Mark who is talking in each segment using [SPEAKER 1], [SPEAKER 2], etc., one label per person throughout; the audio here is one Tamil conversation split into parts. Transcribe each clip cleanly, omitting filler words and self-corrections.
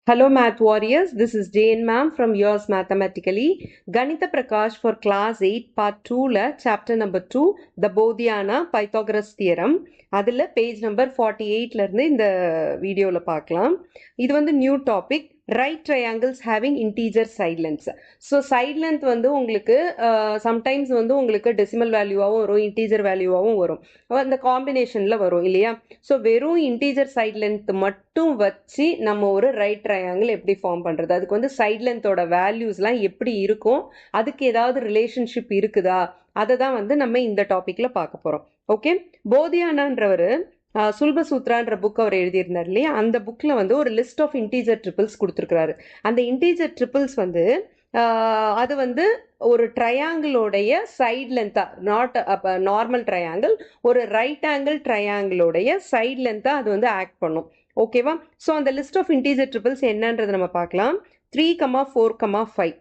[SPEAKER 1] Hello Math Warriors, this is Jane ma'am from Yours Mathematically. Ganitha Prakash for class 8 part 2 chapter number 2 the Bodhiana Pythagoras theorem. அதில் பேஜ் நம்பர் 48 இருந்து இந்த வீடியோவில் பார்க்கலாம். இது வந்து new topic, right triangles having integer side lengths. So side length வந்து உங்களுக்கு சம்டைம்ஸ் வந்து உங்களுக்கு டெசிமல் வேல்யூவாகவும் வரும், இன்டீஜர் வேல்யூவாகவும் வரும், அந்த காம்பினேஷனில் வரும் இல்லையா. ஸோ வெறும் இன்டீஜர் சைட் லென்த் மட்டும் வச்சு நம்ம ஒரு ரைட் ட்ரையாங்கிள் எப்படி ஃபார்ம் பண்ணுறது, அதுக்கு வந்து சைட் லென்த்தோட வேல்யூஸ்லாம் எப்படி இருக்கும், அதுக்கு ஏதாவது ரிலேஷன்ஷிப் இருக்குதா, அதை தான் வந்து நம்ம இந்த டாப்பிக்கில் பார்க்க போகிறோம். ஓகே, போதியானான்றவர் சுல்ப சூத்ரான்ற புக் அவர் எழுதியிருந்தார் இல்லையா, அந்த புக்கில் வந்து ஒரு லிஸ்ட் ஆஃப் இன்டீஜர் ட்ரிபிள்ஸ் கொடுத்துருக்குறாரு. அந்த இன்டீஜர் ட்ரிபிள்ஸ் வந்து அது வந்து ஒரு ட்ரையாங்கிளோடைய சைட் லென்த்தாக, நாட் நார்மல் ட்ரையாங்கிள், ஒரு ரைட் ஆங்கிள் ட்ரையாங்கிளோடைய சைட் லென்த்தாக அது வந்து ஆக்ட் பண்ணும். ஓகேவா. ஸோ அந்த லிஸ்ட் ஆஃப் இன்டீஜர் ட்ரிபிள்ஸ் என்னன்றதை நம்ம பார்க்கலாம். 3, 4, 5.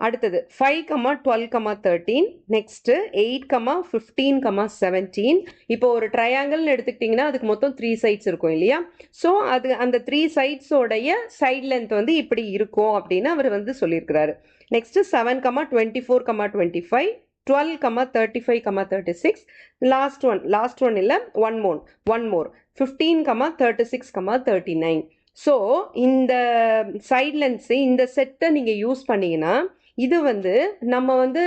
[SPEAKER 1] அடுத்தது 5, 12, 13. நெக்ஸ்ட்டு 8, 15, 17. இப்போ ஒரு ட்ரையாங்கிள்னு எடுத்துக்கிட்டிங்கன்னா அதுக்கு மொத்தம் 3 சைட்ஸ் இருக்கும் இல்லையா. ஸோ அது அந்த 3 சைட்ஸோடைய சைட் லென்த் வந்து இப்படி இருக்கும் அப்படின்னு அவர் வந்து சொல்லியிருக்கிறாரு. நெக்ஸ்ட்டு 7, 24, 25. 12, 35, 36. லாஸ்ட் ஒன் இல்லை, ஒன் மோர் 15, 36, 39. ஸோ இந்த சைட் லென்த்ஸு, இந்த செட்டை நீங்கள் யூஸ் பண்ணிங்கன்னா இது வந்து நம்ம வந்து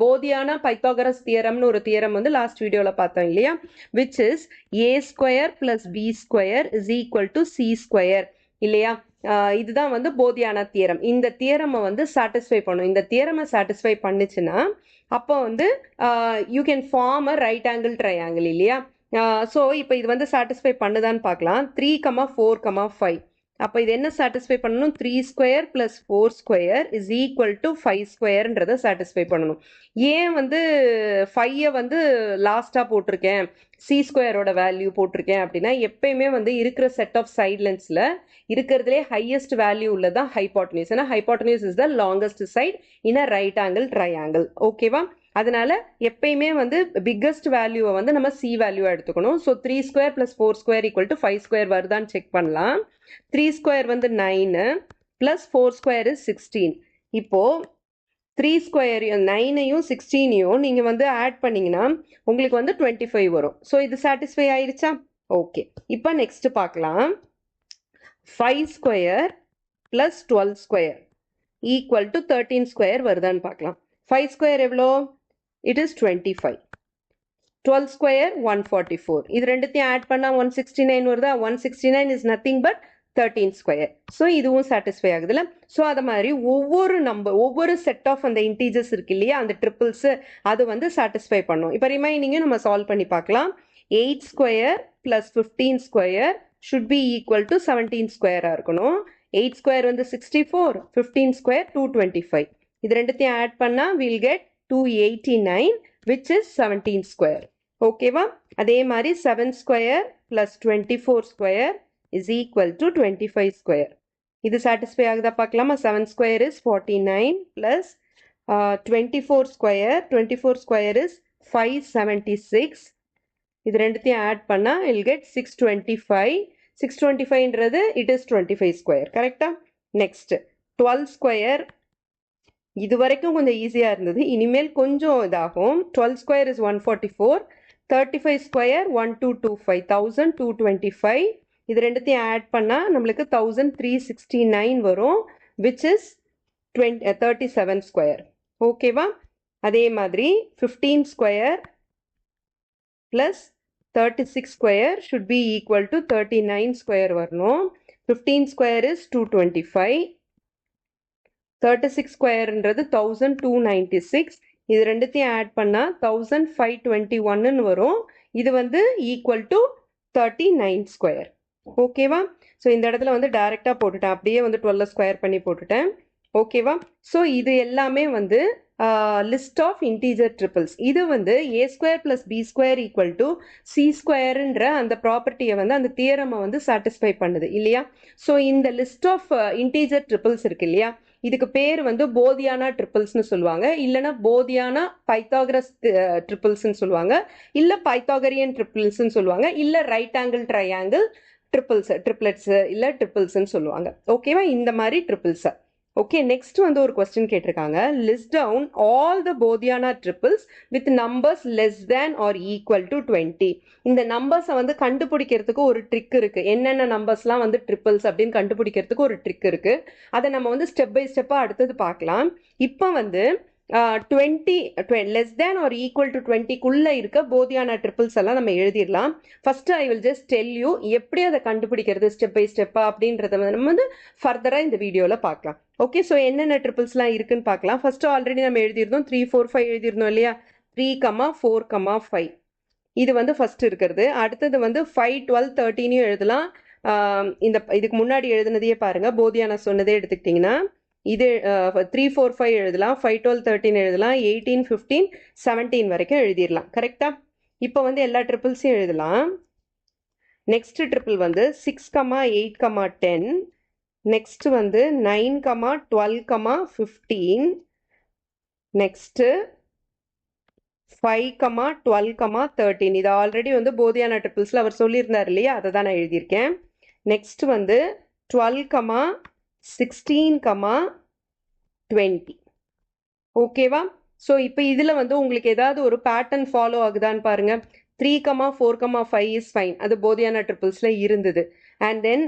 [SPEAKER 1] போதியான பைத்தாகரஸ் தியரம்னு ஒரு தியரம் வந்து லாஸ்ட் வீடியோவில் பார்த்தோம் இல்லையா, which is a² + b² = c² இல்லையா. இதுதான் வந்து போதியான தியரம். இந்த தியரமை வந்து சாட்டிஸ்ஃபை பண்ணும். இந்த தியரமை சாட்டிஸ்ஃபை பண்ணுச்சுன்னா அப்போ வந்து you can form a right angle triangle இல்லையா. ஸோ இப்போ இது வந்து சாட்டிஸ்ஃபை பண்ணுதான்னு பார்க்கலாம். 3, 4, 5. அப்போ இது என்ன சாட்டிஸ்ஃபை பண்ணணும், 3² + 4² = 5²ன்றதை சாட்டிஸ்ஃபை பண்ணணும். ஏன் வந்து 5 வந்து லாஸ்ட்டாக போட்டிருக்கேன், c² வேல்யூ போட்டிருக்கேன் அப்படின்னா, எப்பயுமே வந்து இருக்கிற செட் ஆஃப் சைட் லென்த்ஸில் இருக்கிறதுலே ஹையஸ்ட் வேல்யூ உள்ளதான் ஹைபாட்டனியூஸ். ஏன்னா hypotenuse is the longest side in a right angle triangle. ஓகேவா. அதனால எப்பயுமே வந்து பிக்கஸ்ட் வேல்யூவை வந்து நம்ம சி வேல்யூவை எடுத்துக்கணும். ஸோ 3² + 4² = 5² வருதான்னு செக் பண்ணலாம். 3² வந்து 9 + 4² is 16. இப்போ 3² 9ஐயும் 16ஐயும் நீங்கள் வந்து ஆட் பண்ணிங்கன்னா உங்களுக்கு வந்து 25 வரும். ஸோ இது சாட்டிஸ்ஃபை ஆயிடுச்சா. ஓகே, இப்போ நெக்ஸ்ட் பார்க்கலாம். 5² + 12² = 13² வருதான்னு பார்க்கலாம். 5² எவ்வளோ, it is 25. 12² 144. இது ரெண்டுத்தையும் ஆட் பண்ணால் 169 வருதா. 169 is nothing but 13². ஸோ இதுவும் சாட்டிஸ்ஃபை ஆகுதுல்ல. ஸோ அது மாதிரி ஒவ்வொரு செட் ஆஃப் அந்த இன்டீஜர்ஸ் இருக்கு இல்லையா, அந்த ட்ரிபிள்ஸு, அது வந்து சாட்டிஸ்ஃபை பண்ணும். இப்போ ரிமைனிங்கும் நம்ம சால்வ் பண்ணி பார்க்கலாம். 8² + 15² should be equal to 17² இருக்கணும். 8² வந்து 64, 15² 225. இது ரெண்டுத்தையும் ஆட் பண்ணால் we'll get 289, which is 17². ஓகேவா. அதே மாதிரி 7² + 24² is equal to 25². இது சாட்டிஸ்ஃபை ஆகுதா பார்க்கலாமா. 7² is 49 plus 24² is 576. இது ரெண்டுத்தையும் ஆட் பண்ணால் we'll get 625. 625ன்றது it is 25². கரெக்டா. நெக்ஸ்ட் 12². இது வரைக்கும் கொஞ்சம் ஈஸியாக இருந்தது, இனிமேல் கொஞ்சம் இதாகும். 12² is 144. 35² 1225, 1225. இது ரெண்டுத்தையும் ஆட் பண்ணால் நம்மளுக்கு 1369 வரும், which is 37². ஓகேவா. அதே மாதிரி 15² + 36² should be equal to 39² வரணும். 15² is 225. 36²ன்றது 1296. இது ரெண்டுத்தையும் ஆட் பண்ணால் 1521 வரும். இது வந்து ஈக்குவல் டு 39². ஓகேவா. ஸோ இந்த இடத்துல வந்து டைரெக்டாக போட்டுட்டேன், அப்படியே வந்து 12 பண்ணி போட்டுட்டேன். ஓகேவா. ஸோ இது எல்லாமே வந்து லிஸ்ட் ஆஃப் இன்டீஜர் ட்ரிபிள்ஸ். இது வந்து a² + b² = c²ன்ற அந்த ப்ராப்பர்ட்டியை வந்து, அந்த தியரமை வந்து சாட்டிஸ்ஃபை பண்ணுது இல்லையா. ஸோ இந்த லிஸ்ட் ஆஃப் இன்டீஜர் ட்ரிபிள்ஸ் இருக்கு இல்லையா, இதுக்கு பேர் வந்து போதியானா ட்ரிபிள்ஸ்னு சொல்லுவாங்க, இல்லைன்னா போதியானா பைத்தாகரஸ் ட்ரிபிள்ஸ்ன்னு சொல்லுவாங்க, இல்லை பைத்தாகரியன் ட்ரிபிள்ஸ்ன்னு சொல்லுவாங்க, இல்லை ரைட் ஆங்கிள் ட்ரையாங்கிள் ட்ரிப்ளெட்ஸ் இல்லை ட்ரிபிள்ஸ்ன்னு சொல்லுவாங்க. ஓகேவா? இந்த மாதிரி ட்ரிபிள்ஸ். ஓகே, நெக்ஸ்ட் வந்து ஒரு கொஸ்டின் கேட்டிருக்காங்க. List down all the Baudhayana triples with numbers less than or equal to 20. இந்த நம்பர்ஸை வந்து கண்டுபிடிக்கிறதுக்கு ஒரு ட்ரிக் இருக்கு. என்னென்ன நம்பர்ஸ்லாம் வந்து ட்ரிபிள்ஸ் அப்படின்னு கண்டுபிடிக்கிறதுக்கு ஒரு ட்ரிக் இருக்கு. அதை நம்ம வந்து ஸ்டெப் பை ஸ்டெப்பாக அடுத்தது பார்க்கலாம். இப்போ வந்து 20 less than or equal to 20க்குள்ள இருக்க போதியான ட்ரிபிள்ஸ் எல்லாம் நம்ம எழுதிடலாம். First I will just tell you எப்படி அதை கண்டுபிடிக்கிறது ஸ்டெப் பை ஸ்டெப்பா அப்படின்றத நம்ம வந்து ஃபர்தராக இந்த வீடியோவில் பார்க்கலாம். ஓகே, ஸோ என்னென்ன ட்ரிபிள்ஸ்லாம் இருக்குன்னு பார்க்கலாம். ஃபர்ஸ்ட் ஆல்ரெடி நம்ம எழுதியிருந்தோம் 3 4 5 எழுதியிருந்தோம் இல்லையா? 3, 4, 5 இது வந்து ஃபர்ஸ்ட் இருக்கிறது. அடுத்தது வந்து 5 12 13 எழுதலாம். இதுக்கு முன்னாடி எழுதுனதையே பாருங்க, போதியானா சொன்னதே எடுத்துக்கிட்டிங்கன்னா இது 3 4 5 எழுதலாம், 5 12 13 எழுதலாம், 18 15 17 வரைக்கும் எழுதிடலாம். கரெக்டா? இப்போ வந்து எல்லா ட்ரிபிள்ஸையும் எழுதலாம். நெக்ஸ்ட் ட்ரிபிள் வந்து 6, 8, 10. நெக்ஸ்ட் வந்து 9, 12, 15. நெக்ஸ்ட் 5, 12, 13. இது ஆல்ரெடி வந்து போதியான ட்ரிபிள்ஸ்ல அவர் சொல்லியிருந்தார் இல்லையா? அதை தான் நான் எழுதியிருக்கேன். நெக்ஸ்ட் வந்து 12, 16, 20. ஓகேவா? ஸோ இப்போ இதில் வந்து உங்களுக்கு ஏதாவது ஒரு பேட்டர்ன் ஃபாலோ ஆகுதான்னு பாருங்க. 3, 4, 5 இஸ் ஃபைன், அது போதியான ட்ரிபிள்ஸில் இருந்தது. And then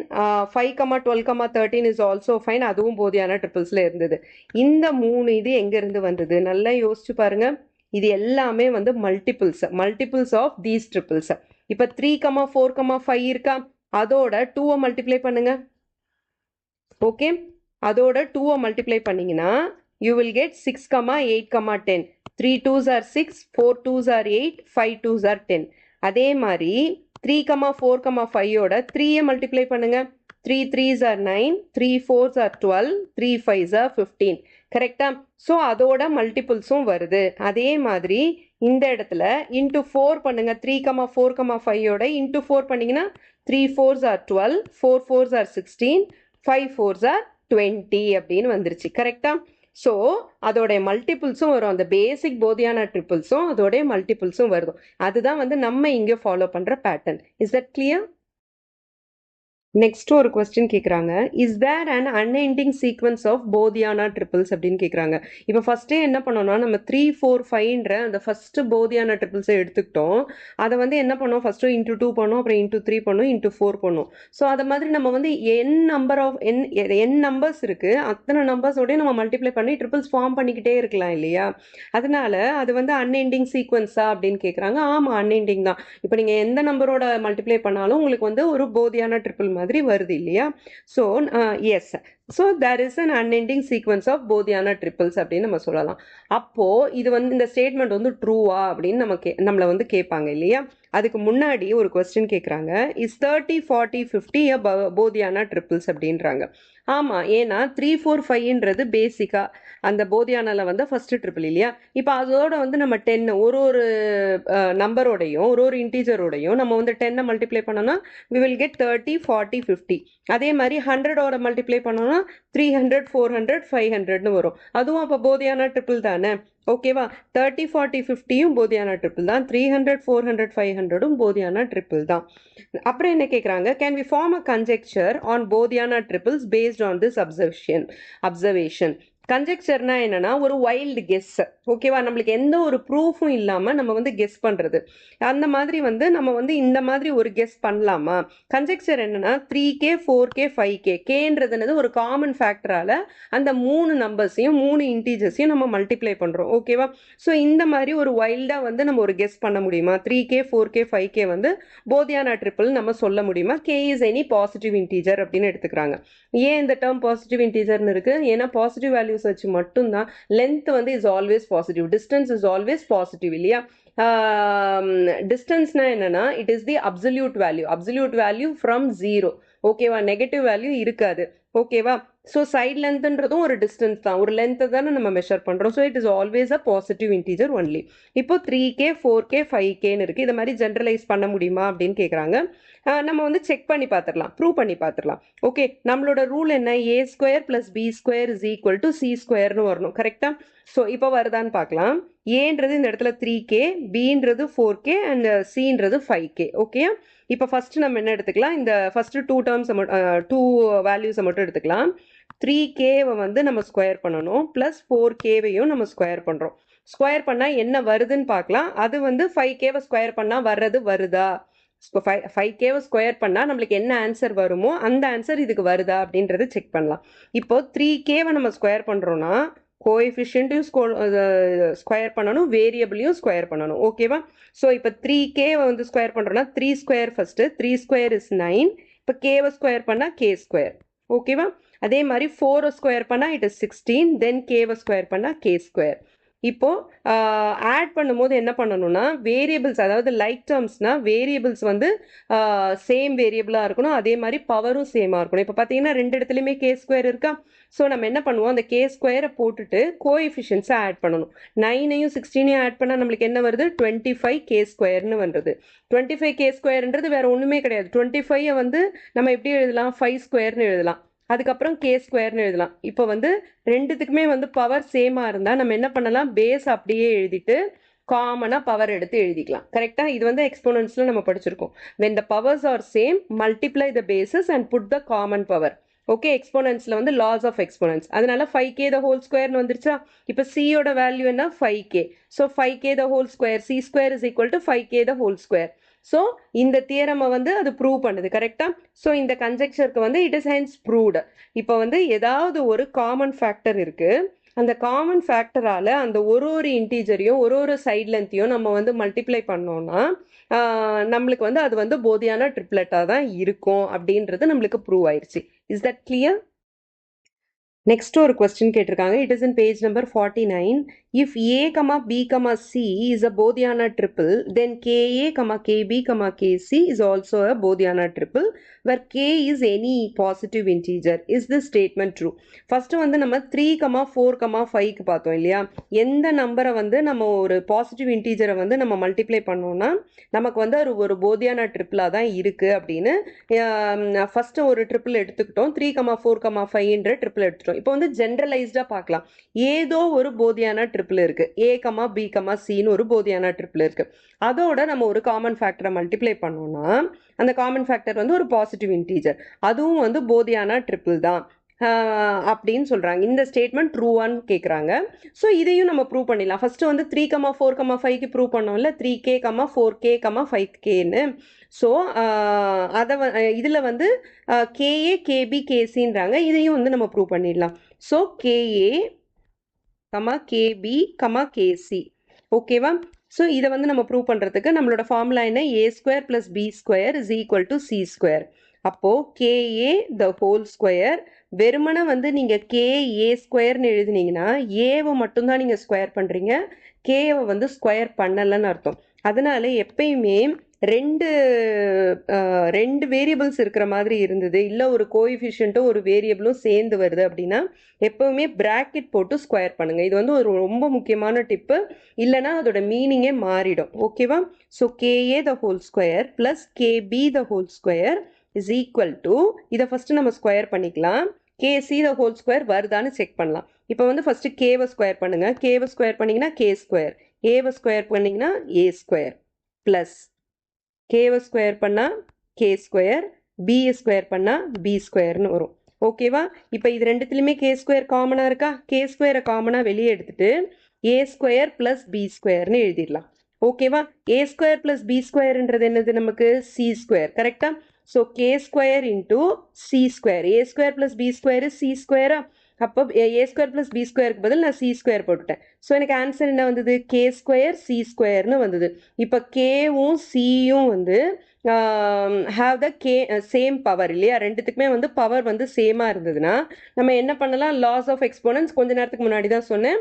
[SPEAKER 1] 5, 12, 13 is also fine, அதுவும் போதியான ட்ரிபிள்ஸில் இருந்தது. இந்த 3 இது எங்கேருந்து வந்தது? நல்லா யோசிச்சு பாருங்க. இது எல்லாமே வந்து மல்டிபிள்ஸ் ஆஃப் தீஸ் ட்ரிபிள்ஸ். இப்போ 3, 4, 5 இருக்கா? அதோட 2 மல்டிப்ளை பண்ணுங்க. ஓகே, அதோட 2 மல்டிப்ளை பண்ணீங்கன்னா you will get 6, 8, 10. 3 2s are 6, 4 2s are 8, 5 2s are 10. அதே மாதிரி 3, 4, 5 ஓட 3 மல்டிப்ளை பண்ணுங்க. 3 3s are 9, 3 4s are 12, 3 5s are 15. கரெக்டா? ஸோ அதோட மல்டிபிள்ஸும் வருது. அதே மாதிரி இந்த இடத்துல இன்ட்டு 4 பண்ணுங்க. 3, 4, 5 ஓட இன்ட்டு 4 பண்ணீங்கன்னா 3 4s are 12, 4 4s are 16, 5 4s are 20 அப்படின்னு வந்துருச்சு. கரெக்டா? ஸோ அதோடைய மல்டிபிள்ஸும் வரும். அந்த பேசிக் போதியான ட்ரிபிள்ஸும் அதோடைய மல்டிபிள்ஸும் வருது. அதுதான் வந்து நம்ம இங்கே ஃபாலோ பண்ணுற pattern. Is that clear? Next ஒரு கொஸ்டின் கேட்குறாங்க. Is there an unending sequence of Baudhayana triples அப்படின்னு கேட்குறாங்க. இப்போ ஃபர்ஸ்டே என்ன பண்ணோம்னா, நம்ம 3 4 5ன்ற அந்த ஃபர்ஸ்ட் போதியானா ட்ரிபிள்ஸை எடுத்துக்கிட்டோம். அதை வந்து என்ன பண்ணோம்? ஃபர்ஸ்ட்டு இன்ட்டு 2 பண்ணோம், அப்புறம் இன்ட்டு 3 பண்ணோம், இன்ட்டு 4 பண்ணோம். ஸோ அதை மாதிரி நம்ம வந்து n நம்பர்ஸ் இருக்கு, அத்தனை நம்பர்ஸோடய நம்ம மல்டிப்ளை பண்ணி ட்ரிபிள்ஸ் ஃபார்ம் பண்ணிக்கிட்டே இருக்கலாம் இல்லையா? அதனால அது வந்து அன்எண்டிங் சீக்வன்ஸா அப்படின்னு கேட்குறாங்க. ஆமாம், அன்எண்டிங் தான். இப்போ நீங்கள் எந்த நம்பரோட மல்டிப்ளை பண்ணாலும் உங்களுக்கு வந்து ஒரு போதியான ட்ரிபிள் மாதிரி வருது இல்லையா? So yes, so there is an unending sequence of Baudhayana triples அப்படின்னு நம்ம சொல்லலாம். அப்போ இது வந்து இந்த ஸ்டேட்மெண்ட் வந்து ட்ரூவா அப்படின்னு நம்மளை வந்து கேட்பாங்க இல்லையா? அதுக்கு முன்னாடி ஒரு கொஸ்டின் கேட்குறாங்க. இஸ் 30 40 50 போதியானா ட்ரிபிள்ஸ் அப்படின்றாங்க. ஆமாம், ஏன்னா 3 4 5ன்றது பேசிக்காக அந்த போதியானால வந்து ஃபர்ஸ்ட் ட்ரிபிள் இல்லையா? இப்போ அதோட வந்து நம்ம 10 ஒரு நம்பரோடையும் ஒரு இன்டீஜரோடையும் நம்ம வந்து 10 மல்டிப்ளை பண்ணோம்னா we will get 30 40 50. அதே மாதிரி 100ஓட மல்டிப்ளை பண்ணோம்னா 300 400 500ன்னு வரும். அதுவும் அப்போ போதியான ட்ரிபிள் தானே? ஓகேவா? 30 40 50யும் போதியான ட்ரிபிள் தான். 300 400 500ம் போதியான ட்ரிபிள் தான். அப்புறம் என்ன கேட்குறாங்க? Can we form a conjecture on Baudhayana triples based on this observation. கன்ஜெக்சர்னா என்னன்னா ஒரு வைல்டு கெஸ். ஓகேவா? நம்மளுக்கு எந்த ஒரு ப்ரூஃபும் இல்லாமல் நம்ம வந்து கெஸ் பண்ணுறது. அந்த மாதிரி வந்து நம்ம வந்து இந்த மாதிரி ஒரு கெஸ் பண்ணலாமா? கன்ஜெக்சர் என்னன்னா 3k 4k 5k. கேன்றது ஒரு காமன் ஃபேக்டரால் அந்த 3 நம்பர்ஸையும் 3 இன்டீஜர்ஸையும் நம்ம மல்டிப்ளை பண்ணுறோம். ஓகேவா? ஸோ இந்த மாதிரி ஒரு வைல்டாக வந்து நம்ம ஒரு கெஸ் பண்ண முடியுமா? 3k 4k 5k வந்து போதியான ட்ரிபிள் நம்ம சொல்ல முடியுமா? k is any positive integer அப்படின்னு எடுத்துக்கிறாங்க. ஏன் இந்த டேர்ம் பாசிட்டிவ் இன்டீஜர்னு இருக்கு? ஏன்னா பாசிட்டிவ் வேல்யூஸ் வச்சு மட்டும்தான். லென்த் வந்து is always positive, distance is always positive இல்லையா? டிஸ்டன்ஸ்னா என்னன்னா it is the absolute value from 0. ஓகேவா? நெகட்டிவ் வேல்யூ இருக்காது. ஓகேவா? ஸோ சைட் லென்த்ன்றதும் ஒரு டிஸ்டன்ஸ் தான், ஒரு லென்த்தை தானே நம்ம மெஷர் பண்ணுறோம். So it is always a positive integer only. இப்போ 3k 4k 5kன்னு இருக்குது. இதை மாதிரி ஜென்ரலைஸ் பண்ண முடியுமா அப்படின்னு கேட்குறாங்க. நம்ம வந்து செக் பண்ணி பார்த்துடலாம், ப்ரூவ் பண்ணி பார்த்துடலாம். ஓகே, நம்மளோட ரூல் என்ன? a square plus b square is equal to c ஸ்கொயர்னு வரணும். கரெக்டாக? ஸோ இப்போ வருதான்னு பார்க்கலாம். ஏன்றது இந்த இடத்துல 3k, bன்றது 4k அண்ட் cன்றது 5k. ஓகே, இப்போ ஃபர்ஸ்ட் நம்ம என்ன எடுத்துக்கலாம், இந்த ஃபர்ஸ்ட் டூ டேர்ம்ஸை டூ வேல்யூஸை மட்டும் எடுத்துக்கலாம். 3Kவை வந்து நம்ம ஸ்கொயர் பண்ணணும், ப்ளஸ் 4Kவையும் நம்ம ஸ்கொயர் பண்ணுறோம். ஸ்கொயர் பண்ணால் என்ன வருதுன்னு பார்க்கலாம். அது வந்து 5Kவை ஸ்கொயர் பண்ணால் வருதா, 5Kவை ஸ்கொயர் பண்ணால் நம்மளுக்கு என்ன ஆன்சர் வருமோ அந்த ஆன்சர் இதுக்கு வருதா அப்படின்றத செக் பண்ணலாம். இப்போ 3Kவை நம்ம ஸ்கொயர் பண்ணுறோன்னா கோஎஃபிஷியன்ட்டையும் ஸ்கொயர் பண்ணணும், வேரியபிளையும் ஸ்கொயர் பண்ணணும். ஓகேவா? ஸோ இப்போ 3Kவை வந்து ஸ்கொயர் பண்ணுறோன்னா 3 ஸ்கொயர் ஃபஸ்ட்டு, 3 ஸ்கொயர் இஸ் 9. இப்போ Kவை ஸ்கொயர் பண்ணால் K ஸ்கொயர். ஓகேவா? அதே மாதிரி 4 ஸ்கொயர் பண்ணால் இட் இஸ் 16, தென் Kவை ஸ்கொயர் பண்ணால் K ஸ்கொயர். இப்போ ஆட் பண்ணும்போது என்ன பண்ணணும்னா வேரியபிள்ஸ், அதாவது லைக் டேர்ம்ஸ்னா வேரியபிள்ஸ் வந்து சேம் வேரியபிளாக இருக்கணும், அதே மாதிரி பவரும் சேமாக இருக்கணும். இப்போ பார்த்தீங்கன்னா ரெண்டு இடத்துலையுமே K ஸ்கொயர் இருக்கா. ஸோ நம்ம என்ன பண்ணுவோம், அந்த K ஸ்கொயரை போட்டுட்டு கோஎஃபிஷியன்ஸை ஆட் பண்ணணும். 9ஐயும் 16ஐயும் ஆட் பண்ணால் நம்மளுக்கு என்ன வருது, 25K ஸ்கொயர்னு வருது. 25K ஸ்கொயர்ன்றது வேற ஒன்றுமே கிடையாது. 25ஐ வந்து நம்ம எப்படி எழுதலாம், 5 ஸ்கொயர்னு எழுதலாம், அதுக்கப்புறம் K ஸ்கொயர்னு எழுதலாம். இப்போ வந்து ரெண்டுத்துக்குமே வந்து பவர் சேமாக இருந்தால் நம்ம என்ன பண்ணலாம், பேஸ் அப்படியே எழுதிட்டு காமனாக பவர் எடுத்து எழுதிக்கலாம். கரெக்டாக? இது வந்து எக்ஸ்போனன்ட்ஸில் நம்ம படிச்சிருக்கோம். when the powers are same multiply the bases and put the common power. Okay, எக்ஸ்போனன்ட்ஸில் வந்து லாஸ் ஆஃப் எக்ஸ்போனன்ட்ஸ், அதனால 5K the whole ஸ்கொயர்னு வந்துருச்சா. இப்போ சியோட வேல்யூ என்ன, 5K. So 5K the whole square, C square is equal to 5K the whole square. So இந்த தியரமை வந்து அது ப்ரூவ் பண்ணுது. கரெக்டாக? ஸோ இந்த கன்ஜெக்சருக்கு வந்து இட் இஸ் ஹென்ஸ் ப்ரூவ்டு. இப்போ வந்து ஏதாவது ஒரு காமன் ஃபேக்டர் இருக்குது, அந்த காமன் ஃபேக்டரால் அந்த ஒரு இன்டீஜரையும் ஒரு சைட் லென்த்தையும் நம்ம வந்து மல்டிப்ளை பண்ணோம்னா நம்மளுக்கு வந்து அது வந்து போதியான ட்ரிப்ளெட்டாக தான் இருக்கும் அப்படின்றது நம்மளுக்கு ப்ரூவ் ஆயிடுச்சு. Is that clear? நெக்ஸ்ட் ஒரு கொஸ்டின் கேட்டிருக்காங்க. It is in page number 49. If A, B, C is a Bodhiana triple, then KA, KB, KC is also a Bodhiana triple where K is any positive integer. Is this statement true? First வந்து நம்ம 3, 4, 5க்கு பார்த்தோம் இல்லையா. எந்த நம்பரை வந்து நம்ம ஒரு பாசிட்டிவ் இன்டீஜரை வந்து நம்ம மல்டிப்ளை பண்ணோம்னா நமக்கு வந்து ஒரு போதியான ட்ரிப்பிளாக தான் இருக்குது அப்படின்னு ஃபஸ்ட்டு ஒரு ட்ரிப்பிள் எடுத்துக்கிட்டோம். 3, 4, 5ன்ற ட்ரிப்பிள் எடுத்துட்டோம். இப்போ வந்து ஜென்ரலைஸ்டாக பார்க்கலாம். ஏதோ ஒரு போதியான ட்ரிப்பிள் இருக்கு, A, B, Cன்னு ஒரு போதியான ட்ரிப்பிள் இருக்கு. அதோட நம்ம ஒரு காமன் ஃபேக்டரை மல்டிப்ளை பண்ணோம்னா அந்த காமன் ஃபேக்டர் வந்து ஒரு பாசிட்டிவ் இன்டீஜர், அதுவும் வந்து போதியான ட்ரிப்பிள் தான் அப்படின்னு சொல்றாங்க. இந்த ஸ்டேட்மெண்ட் ட்ரூவான்னு கேட்குறாங்க. ஸோ இதையும் நம்ம ப்ரூவ் பண்ணிடலாம். ஃபர்ஸ்ட் வந்து 3, 4, 5க்கு ப்ரூவ் பண்ணோம்ல, 3K, 4K, 5Kன்னு. ஸோ அதை இதில் வந்து KA, KB, KCன்றாங்க. இதையும் வந்து நம்ம ப்ரூவ் பண்ணிடலாம். So KA, KB, KC. ஓகேவா? ஸோ இதை வந்து நம்ம ப்ரூவ் பண்ணுறதுக்கு நம்மளோட ஃபார்முலா என்ன, A square plus B square is equal to C square. அப்போது KA the whole ஸ்கொயர், வெறுமனை வந்து நீங்கள் KA ஸ்கொயர்னு எழுதினீங்கன்னா ஏவை மட்டும்தான் நீங்கள் ஸ்கொயர் பண்ணுறீங்க, கேவை வந்து ஸ்கொயர் பண்ணலைன்னு அர்த்தம். அதனால எப்பயுமே ரெண்டு வேரியபிள்ஸ் இருக்கிற மாதிரி இருந்தது, இல்லை ஒரு கோஎஃபிஷியன்ட்டும் ஒரு வேரியபிளும் சேர்ந்து வருது அப்படின்னா எப்பவுமே பிராக்கெட் போட்டு ஸ்கொயர் பண்ணுங்க. இது வந்து ஒரு ரொம்ப முக்கியமான டிப்பு, இல்லைன்னா அதோட மீனிங்கே மாறிடும். ஓகேவா? So KA the whole square plus KB the whole square is equal to, இதை ஃபர்ஸ்ட் நம்ம ஸ்கொயர் பண்ணிக்கலாம், KC the whole ஸ்கொயர் வருதான்னு செக் பண்ணலாம். இப்போ வந்து ஃபர்ஸ்ட் Kவை ஸ்கொயர் பண்ணுங்க, Kவை ஸ்கொயர் பண்ணிங்கன்னா K ஸ்கொயர், Aவை ஸ்கொயர் பண்ணிங்கன்னா A ஸ்கொயர் ப்ளஸ் Kவை ஸ்கொயர் பண்ணால் K ஸ்கொயர், Bயை ஸ்கொயர் பண்ணால் B ஸ்கொயர்னு வரும். ஓகேவா? இப்போ இது ரெண்டுத்துலையுமே K ஸ்கொயர் காமனாக இருக்கா, K ஸ்கொயரை காமனாக வெளியே எடுத்துட்டு A ஸ்கொயர் ப்ளஸ் B ஸ்கொயர்னு எழுதிடலாம். ஓகேவா? A ஸ்கொயர் ப்ளஸ் B ஸ்கொயர்ன்றது என்னது, நமக்கு C ஸ்கொயர். கரெக்டா? So K square into C square, A square plus B square C ஸ்கொயரா. அப்போ A ஸ்கொயர் ப்ளஸ் B ஸ்கொயருக்கு பதில் நான் C ஸ்கொயர் போட்டுட்டேன். ஸோ எனக்கு ஆன்சர் என்ன வந்தது, K ஸ்கொயர் C ஸ்கொயர்னு வந்தது. இப்போ Kவும் Cயும் வந்து ஹாவ் த சேம் பவர் இல்லையா, ரெண்டுத்துக்குமே வந்து பவர் வந்து சேமாக இருந்ததுன்னா நம்ம என்ன பண்ணலாம், லாஸ் ஆஃப் எக்ஸ்போனன்ஸ் கொஞ்ச நேரத்துக்கு முன்னாடி தான் சொன்னேன்,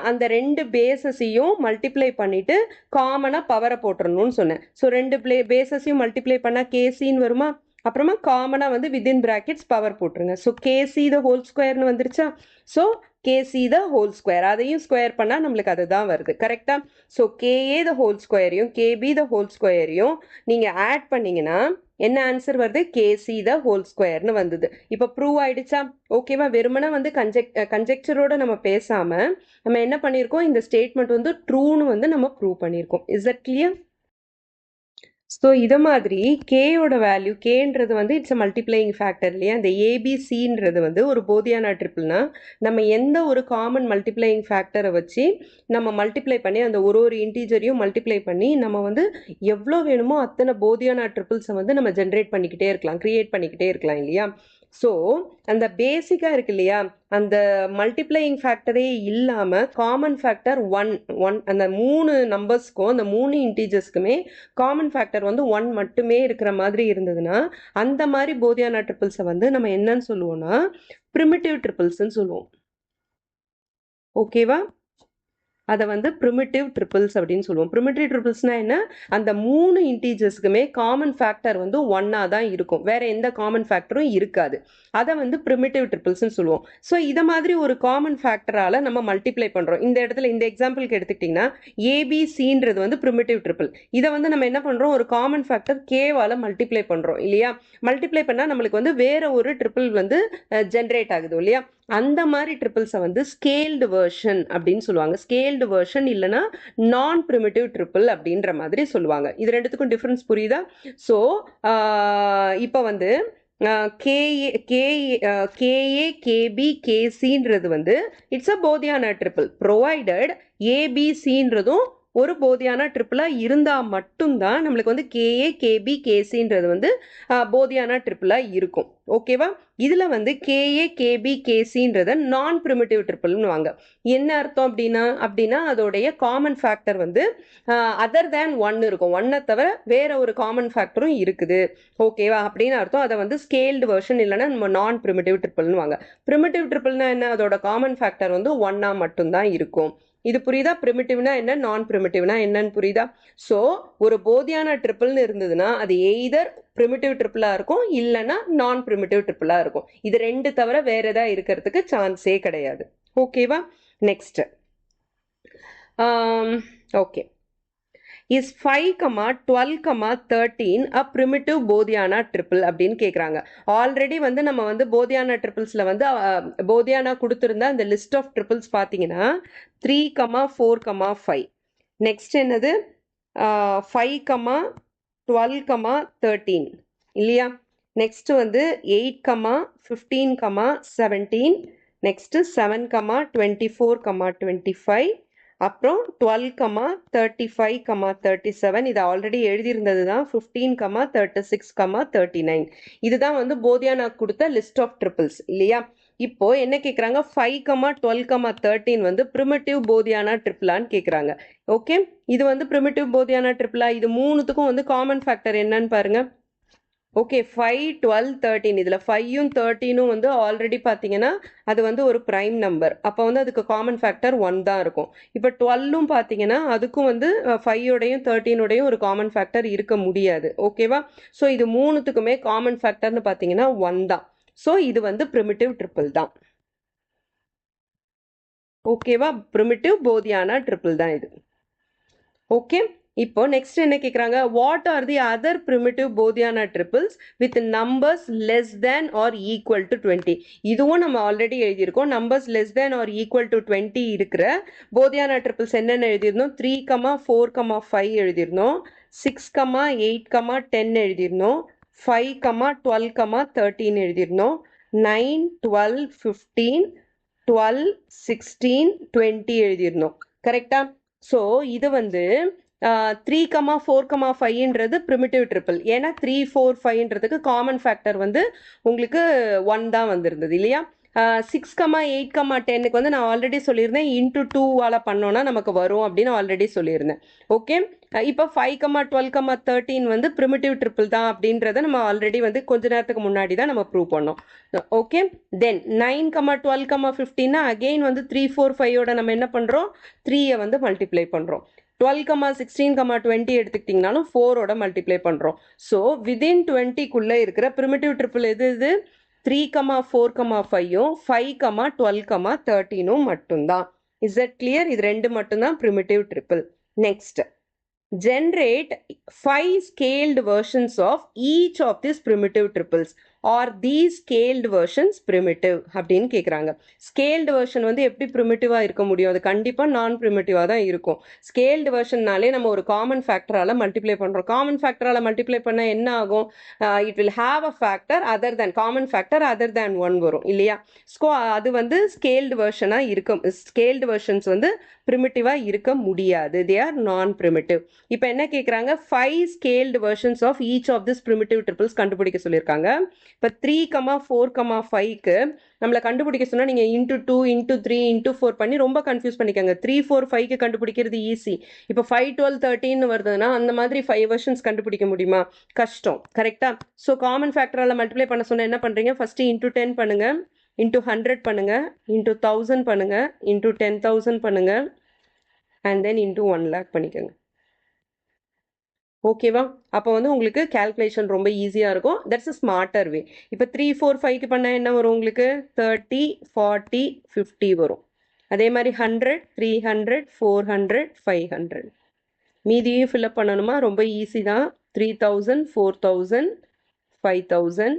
[SPEAKER 1] அந்த ரெண்டு பேசஸையும் மல்டிப்ளை பண்ணிட்டு காமனாக பவரை போட்டுறணும்னு சொன்னேன். ஸோ ரெண்டு பேசஸையும் மல்டிப்ளை பண்ணால் கேசின்னு வருமா, அப்புறமா காமனாக வந்து வித்தின் பிராக்கெட்ஸ் பவர் போட்டுருங்க. ஸோ கேசி த ஹோல் ஸ்கொயர்னு வந்துருச்சா. So K C the whole square, அதையும் ஸ்கொயர் பண்ணால் நம்மளுக்கு அதுதான் வருது. கரெக்டாக? ஸோ கேஏ த ஹோல் ஸ்கொயரையும் கேபி த ஹோல் ஸ்கொயரையும் நீங்கள் ஆட் பண்ணிங்கன்னா என்ன ஆன்சர் வருது, கேசி த ஹோல் ஸ்கொயர்னு வந்தது. இப்போ ப்ரூவ் ஆயிடுச்சா? ஓகேவா? வெறுமனா வந்து கன்ஜெக்சரோட நம்ம பேசாமல் நம்ம என்ன பண்ணியிருக்கோம், இந்த ஸ்டேட்மெண்ட் வந்து ட்ரூன்னு வந்து நம்ம ப்ரூவ் பண்ணியிருக்கோம். Is that clear? ஸோ இதை மாதிரி கேயோட வேல்யூ கேன்றது வந்து இட்ஸ் அ மல்டிப்ளையிங் ஃபேக்டர் இல்லையா. அந்த ஏபிசின்றது வந்து ஒரு போதியான ட்ரிப்பிள்னா நம்ம எந்த ஒரு காமன் மல்டிப்ளையிங் ஃபேக்டரை வச்சு நம்ம மல்டிப்ளை பண்ணி அந்த ஒரு இன்டீஜரையும் மல்டிப்ளை பண்ணி நம்ம வந்து எவ்வளோ வேணுமோ அத்தனை போதியான ட்ரிப்பிள்ஸை வந்து நம்ம ஜென்ரேட் பண்ணிக்கிட்டே இருக்கலாம், க்ரியேட் பண்ணிக்கிட்டே இருக்கலாம் இல்லையா. ஸோ அந்த பேசிக்காக இருக்கு இல்லையா, அந்த மல்டிப்ளையிங் ஃபேக்டரே இல்லாமல் காமன் ஃபேக்டர் ஒன் அந்த 3 நம்பர்ஸ்க்கும் அந்த 3 இன்டீஜர்ஸ்க்குமே காமன் ஃபேக்டர் வந்து 1 மட்டுமே இருக்கிற மாதிரி இருந்ததுன்னா அந்த மாதிரி போதியான ட்ரிப்பிள்ஸை வந்து நம்ம என்னன்னு சொல்லுவோம்னா ப்ரிமிட்டிவ் ட்ரிப்பிள்ஸ்ன்னு சொல்லுவோம். ஓகேவா, அதை வந்து ப்ரிமிட்டிவ் ட்ரிப்பிள்ஸ் அப்படின்னு சொல்லுவோம். ப்ரிமிட்டிவ் ட்ரிப்பிள்ஸ்னால் என்ன, அந்த 3 இன்டீஜர்ஸ்க்குமே காமன் ஃபேக்டர் வந்து 1ஆ தான் இருக்கும், வேற எந்த காமன் ஃபேக்டரும் இருக்காது. அதை வந்து ப்ரிமிட்டிவ் ட்ரிப்பிள்ஸ்னு சொல்லுவோம். ஸோ இதை மாதிரி ஒரு காமன் ஃபேக்டரால் நம்ம மல்டிப்ளை பண்ணுறோம். இந்த இடத்துல இந்த எக்ஸாம்பிளுக்கு எடுத்துக்கிட்டிங்கன்னா ஏபிசின்றது வந்து ப்ரிமிட்டிவ் ட்ரிப்பிள். இதை வந்து நம்ம என்ன பண்ணுறோம், ஒரு காமன் ஃபேக்டர் கேவால் மல்டிப்ளை பண்ணுறோம் இல்லையா. மல்டிப்ளை பண்ணால் நம்மளுக்கு வந்து வேற ஒரு ட்ரிப்பிள் வந்து ஜென்ரேட் ஆகுது இல்லையா. அந்த மாதிரி ட்ரிப்பிள்ஸை வந்து ஸ்கேல்டு வெர்ஷன் அப்படின்னு சொல்லுவாங்க. ஸ்கேல்டு வெர்ஷன் இல்லைன்னா நான் ப்ரிமிட்டிவ் ட்ரிப்பிள் அப்படின்ற மாதிரி சொல்லுவாங்க. இது ரெண்டுத்துக்கும் டிஃப்ரென்ஸ் புரியுதா. ஸோ இப்போ வந்து கேஏ கேபி கேசின்றது வந்து இட்ஸ் அ போதியான ட்ரிப்பிள் ப்ரொவைடட் ஏபிசின்றதும் ஒரு போதியான ட்ரிப்பிளாக இருந்தால் மட்டும்தான் நம்மளுக்கு வந்து கேஏ கேபி கேசின்றது வந்து போதியான ட்ரிப்பிளாக இருக்கும். ஓகேவா. இதில் வந்து கேஏ கேபி கேசின்றத நான் ப்ரிமிட்டிவ் ட்ரிப்பிள்னு வாங்க. என்ன அர்த்தம் அப்படின்னா அதோடைய காமன் ஃபேக்டர் வந்து அதர் தேன் 1 இருக்கும், 1 தவிர வேற ஒரு காமன் ஃபேக்டரும் இருக்குது. ஓகேவா அப்படின்னு அர்த்தம். அதை வந்து ஸ்கேல்டு வெர்ஷன் இல்லைன்னா நம்ம நான் ப்ரிமிட்டிவ் ட்ரிப்பிள்னு வாங்க. ப்ரிமிட்டிவ் ட்ரிப்பிள்னா என்ன, அதோட காமன் ஃபேக்டர் வந்து 1ஆ மட்டும்தான் இருக்கும். இது புரியுதா. ப்ரிமிட்டிவ்னா என்ன, நான் ப்ரிமிட்டிவ்னா என்னன்னு புரியுதா. ஸோ ஒரு போதியான ட்ரிப்பிள்னு இருந்ததுன்னா அது எய்தர் ப்ரிமிட்டிவ் ட்ரிப்பிளாக இருக்கும் இல்லைன்னா நான் ப்ரிமிட்டிவ் ட்ரிப்பிளாக இருக்கும். இது ரெண்டு தவிர வேற ஏதாவது இருக்கிறதுக்கு சான்ஸே கிடையாது. ஓகேவா. Next okay, is 5, 12, 13 a primitive Baudhayana triple அப்படின்னு கேட்குறாங்க. ஆல்ரெடி வந்து நம்ம வந்து போதியானா ட்ரிப்பிள்ஸில் வந்து போதியானா கொடுத்துருந்த அந்த லிஸ்ட் ஆஃப் ட்ரிப்பிள்ஸ் பார்த்தீங்கன்னா 3, 4, 5. நெக்ஸ்ட் என்னது 5, 12, 13 இல்லையா. நெக்ஸ்ட் வந்து 8, 15, 17. நெக்ஸ்ட் 7, 24, 25. அப்புறம் 12, 35, 37. இது ஆல்ரெடி எழுதியிருந்தது தான். 15, 36, 39. இதுதான் வந்து போதியானா கொடுத்த லிஸ்ட் ஆஃப் ட்ரிப்பிள்ஸ் இல்லையா. இப்போ என்ன கேட்குறாங்க, 5, 12, 13 வந்து ப்ரிமிட்டிவ் போதியானா ட்ரிப்பிளான்னு கேட்குறாங்க. ஓகே, இது வந்து ப்ரிமிட்டிவ் போதியானா ட்ரிப்பிளா. இது மூணுத்துக்கும் வந்து காமன் ஃபேக்டர் என்னன்னு பாருங்க. ஓகே, 5, 12, 13. இதில் 5ம் 13ம் வந்து ஆல்ரெடி பார்த்தீங்கன்னா அது வந்து ஒரு ப்ரைம் நம்பர். அப்போ வந்து அதுக்கு காமன் ஃபேக்டர் 1 தான் இருக்கும். இப்போ 12ம் பார்த்தீங்கன்னா அதுக்கும் வந்து 5ஓடையும் 13ஓடையும் ஒரு காமன் ஃபேக்டர் இருக்க முடியாது. ஓகேவா. ஸோ இது மூணுத்துக்குமே காமன் ஃபேக்டர்னு பார்த்தீங்கன்னா 1 தான். ஸோ இது வந்து ப்ரிமிட்டிவ் ட்ரிப்பிள் தான். ஓகேவா, ப்ரிமிட்டிவ் போதியானா ட்ரிப்பிள் தான் இது. ஓகே, இப்போ நெக்ஸ்ட் என்ன கேட்குறாங்க, what are the other primitive Baudhayana triples with numbers less than or equal to 20. இதுவும் நம்ம ஆல்ரெடி எழுதியிருக்கோம். Numbers less than or equal to 20 இருக்கிற போதியானா ட்ரிப்பிள்ஸ் என்னென்ன எழுதியிருந்தோம், 3, 4, 5 எழுதியிருந்தோம், 6, 8, 10 எழுதியிருந்தோம், 5, 12, 13 எழுதியிருந்தோம், 9, 12, 15, 12, 16, 20 எழுதியிருந்தோம். கரெக்டா. ஸோ இது வந்து 3, 4, 5ன்றது ப்ரிமிட்டிவ் ட்ரிப்பிள். ஏன்னா 3, 4, 5ன்றதுக்கு காமன் ஃபேக்டர் வந்து உங்களுக்கு 1 தான் வந்திருந்தது இல்லையா. 6, 8, 10க்கு வந்து நான் ஆல்ரெடி சொல்லியிருந்தேன் இன்ட்டு 2வால் பண்ணோன்னா நமக்கு வரும் அப்படின்னு ஆல்ரெடி சொல்லியிருந்தேன். ஓகே, இப்போ 5, 12, 13 வந்து ப்ரிமிட்டிவ் ட்ரிப்பிள் தான் அப்படின்றத நம்ம ஆல்ரெடி வந்து கொஞ்ச நேரத்துக்கு முன்னாடி தான் நம்ம ப்ரூவ் பண்ணோம். ஓகே, தென் 9, 12, 15 அகெயின் வந்து 3, 4, 5ஓட நம்ம என்ன பண்ணுறோம், 3ஐ வந்து மல்டிப்ளை பண்ணுறோம். 12, 16, 20 எடுத்துக்கிட்டிங்கனாலும் 4ஓட மல்டிப்ளை பண்ணுறோம். ஸோ விதின் 20க்குள்ளே இருக்கிற ப்ரிமிட்டிவ் ட்ரிப்பிள் எது இது, 3, 4, 5ம் 5, 12, 13ம் மட்டும்தான். Is that clear. இது ரெண்டு மட்டும்தான் primitive triple. Next, generate 5 scaled versions of each of these primitive triples. Or these scaled versions primitive அப்படின்னு கேட்குறாங்க. ஸ்கேல்டு வெர்ஷன் வந்து எப்படி ப்ரிமிட்டிவாக இருக்க முடியும்? அது கண்டிப்பாக நான் ப்ரிமிட்டிவாக தான் இருக்கும். ஸ்கேல்டு வெர்ஷன்னாலே நம்ம ஒரு காமன் ஃபேக்டரால் மல்டிப்ளை பண்ணுறோம். காமன் ஃபேக்டரால் மல்டிப்ளை பண்ணால் என்ன ஆகும்? It will have a factor other than common factor other than 1 வரும் இல்லையா? ஸோ அது வந்து ஸ்கேல்டு வெர்ஷனாக இருக்கும். ஸ்கேல்டு வெர்ஷன்ஸ் வந்து ப்ரிமிட்டிவாக இருக்க முடியாது. They are non primitive. இப்போ என்ன கேட்குறாங்க? 5 scaled versions of each of this primitive triples கண்டுபிடிக்க சொல்லியிருக்காங்க. இப்போ 3,4,5க்கு நம்மளை கண்டுபிடிக்க சொன்னால் நீங்கள் இன்ட்டு 2 இன்ட்டு 3 இன்ட்டு 4 பண்ணி ரொம்ப கன்ஃபியூஸ் பண்ணிக்கோங்க. 3, 4, 5க்கு கண்டுபிடிக்கிறது ஈஸி. இப்போ 5, 12, 13 வருதுன்னா அந்த மாதிரி 5 வெர்ஷன்ஸ் கண்டுபிடிக்க முடியுமா? கஷ்டம். கரெக்டாக? ஸோ காமன் ஃபேக்டரால் மல்டிப்ளை பண்ண சொன்னால் என்ன பண்ணுறீங்க? ஃபஸ்ட்டு இன்ட்டு 10 பண்ணுங்கள், இன்ட்டு 100 பண்ணுங்கள், இன்ட்டு 1000 பண்ணுங்கள், இன்ட்டு 10,000 பண்ணுங்கள், அண்ட் தென் இன்ட்டு 1 lakh பண்ணிக்கோங்க. ஓகேவா? அப்போ வந்து உங்களுக்கு கேல்குலேஷன் ரொம்ப ஈஸியாக இருக்கும். தட்ஸ் அ ஸ்மார்ட்டர் வே. இப்போ 3, 4, 5க்கு பண்ணால் என்ன வரும் உங்களுக்கு? 30, 40, 50 வரும். அதே மாதிரி 100, 300, 400, 500. மீதியும் ஃபில்அப் பண்ணணுமா? ரொம்ப ஈஸி தான். 3000, 4000, 5000.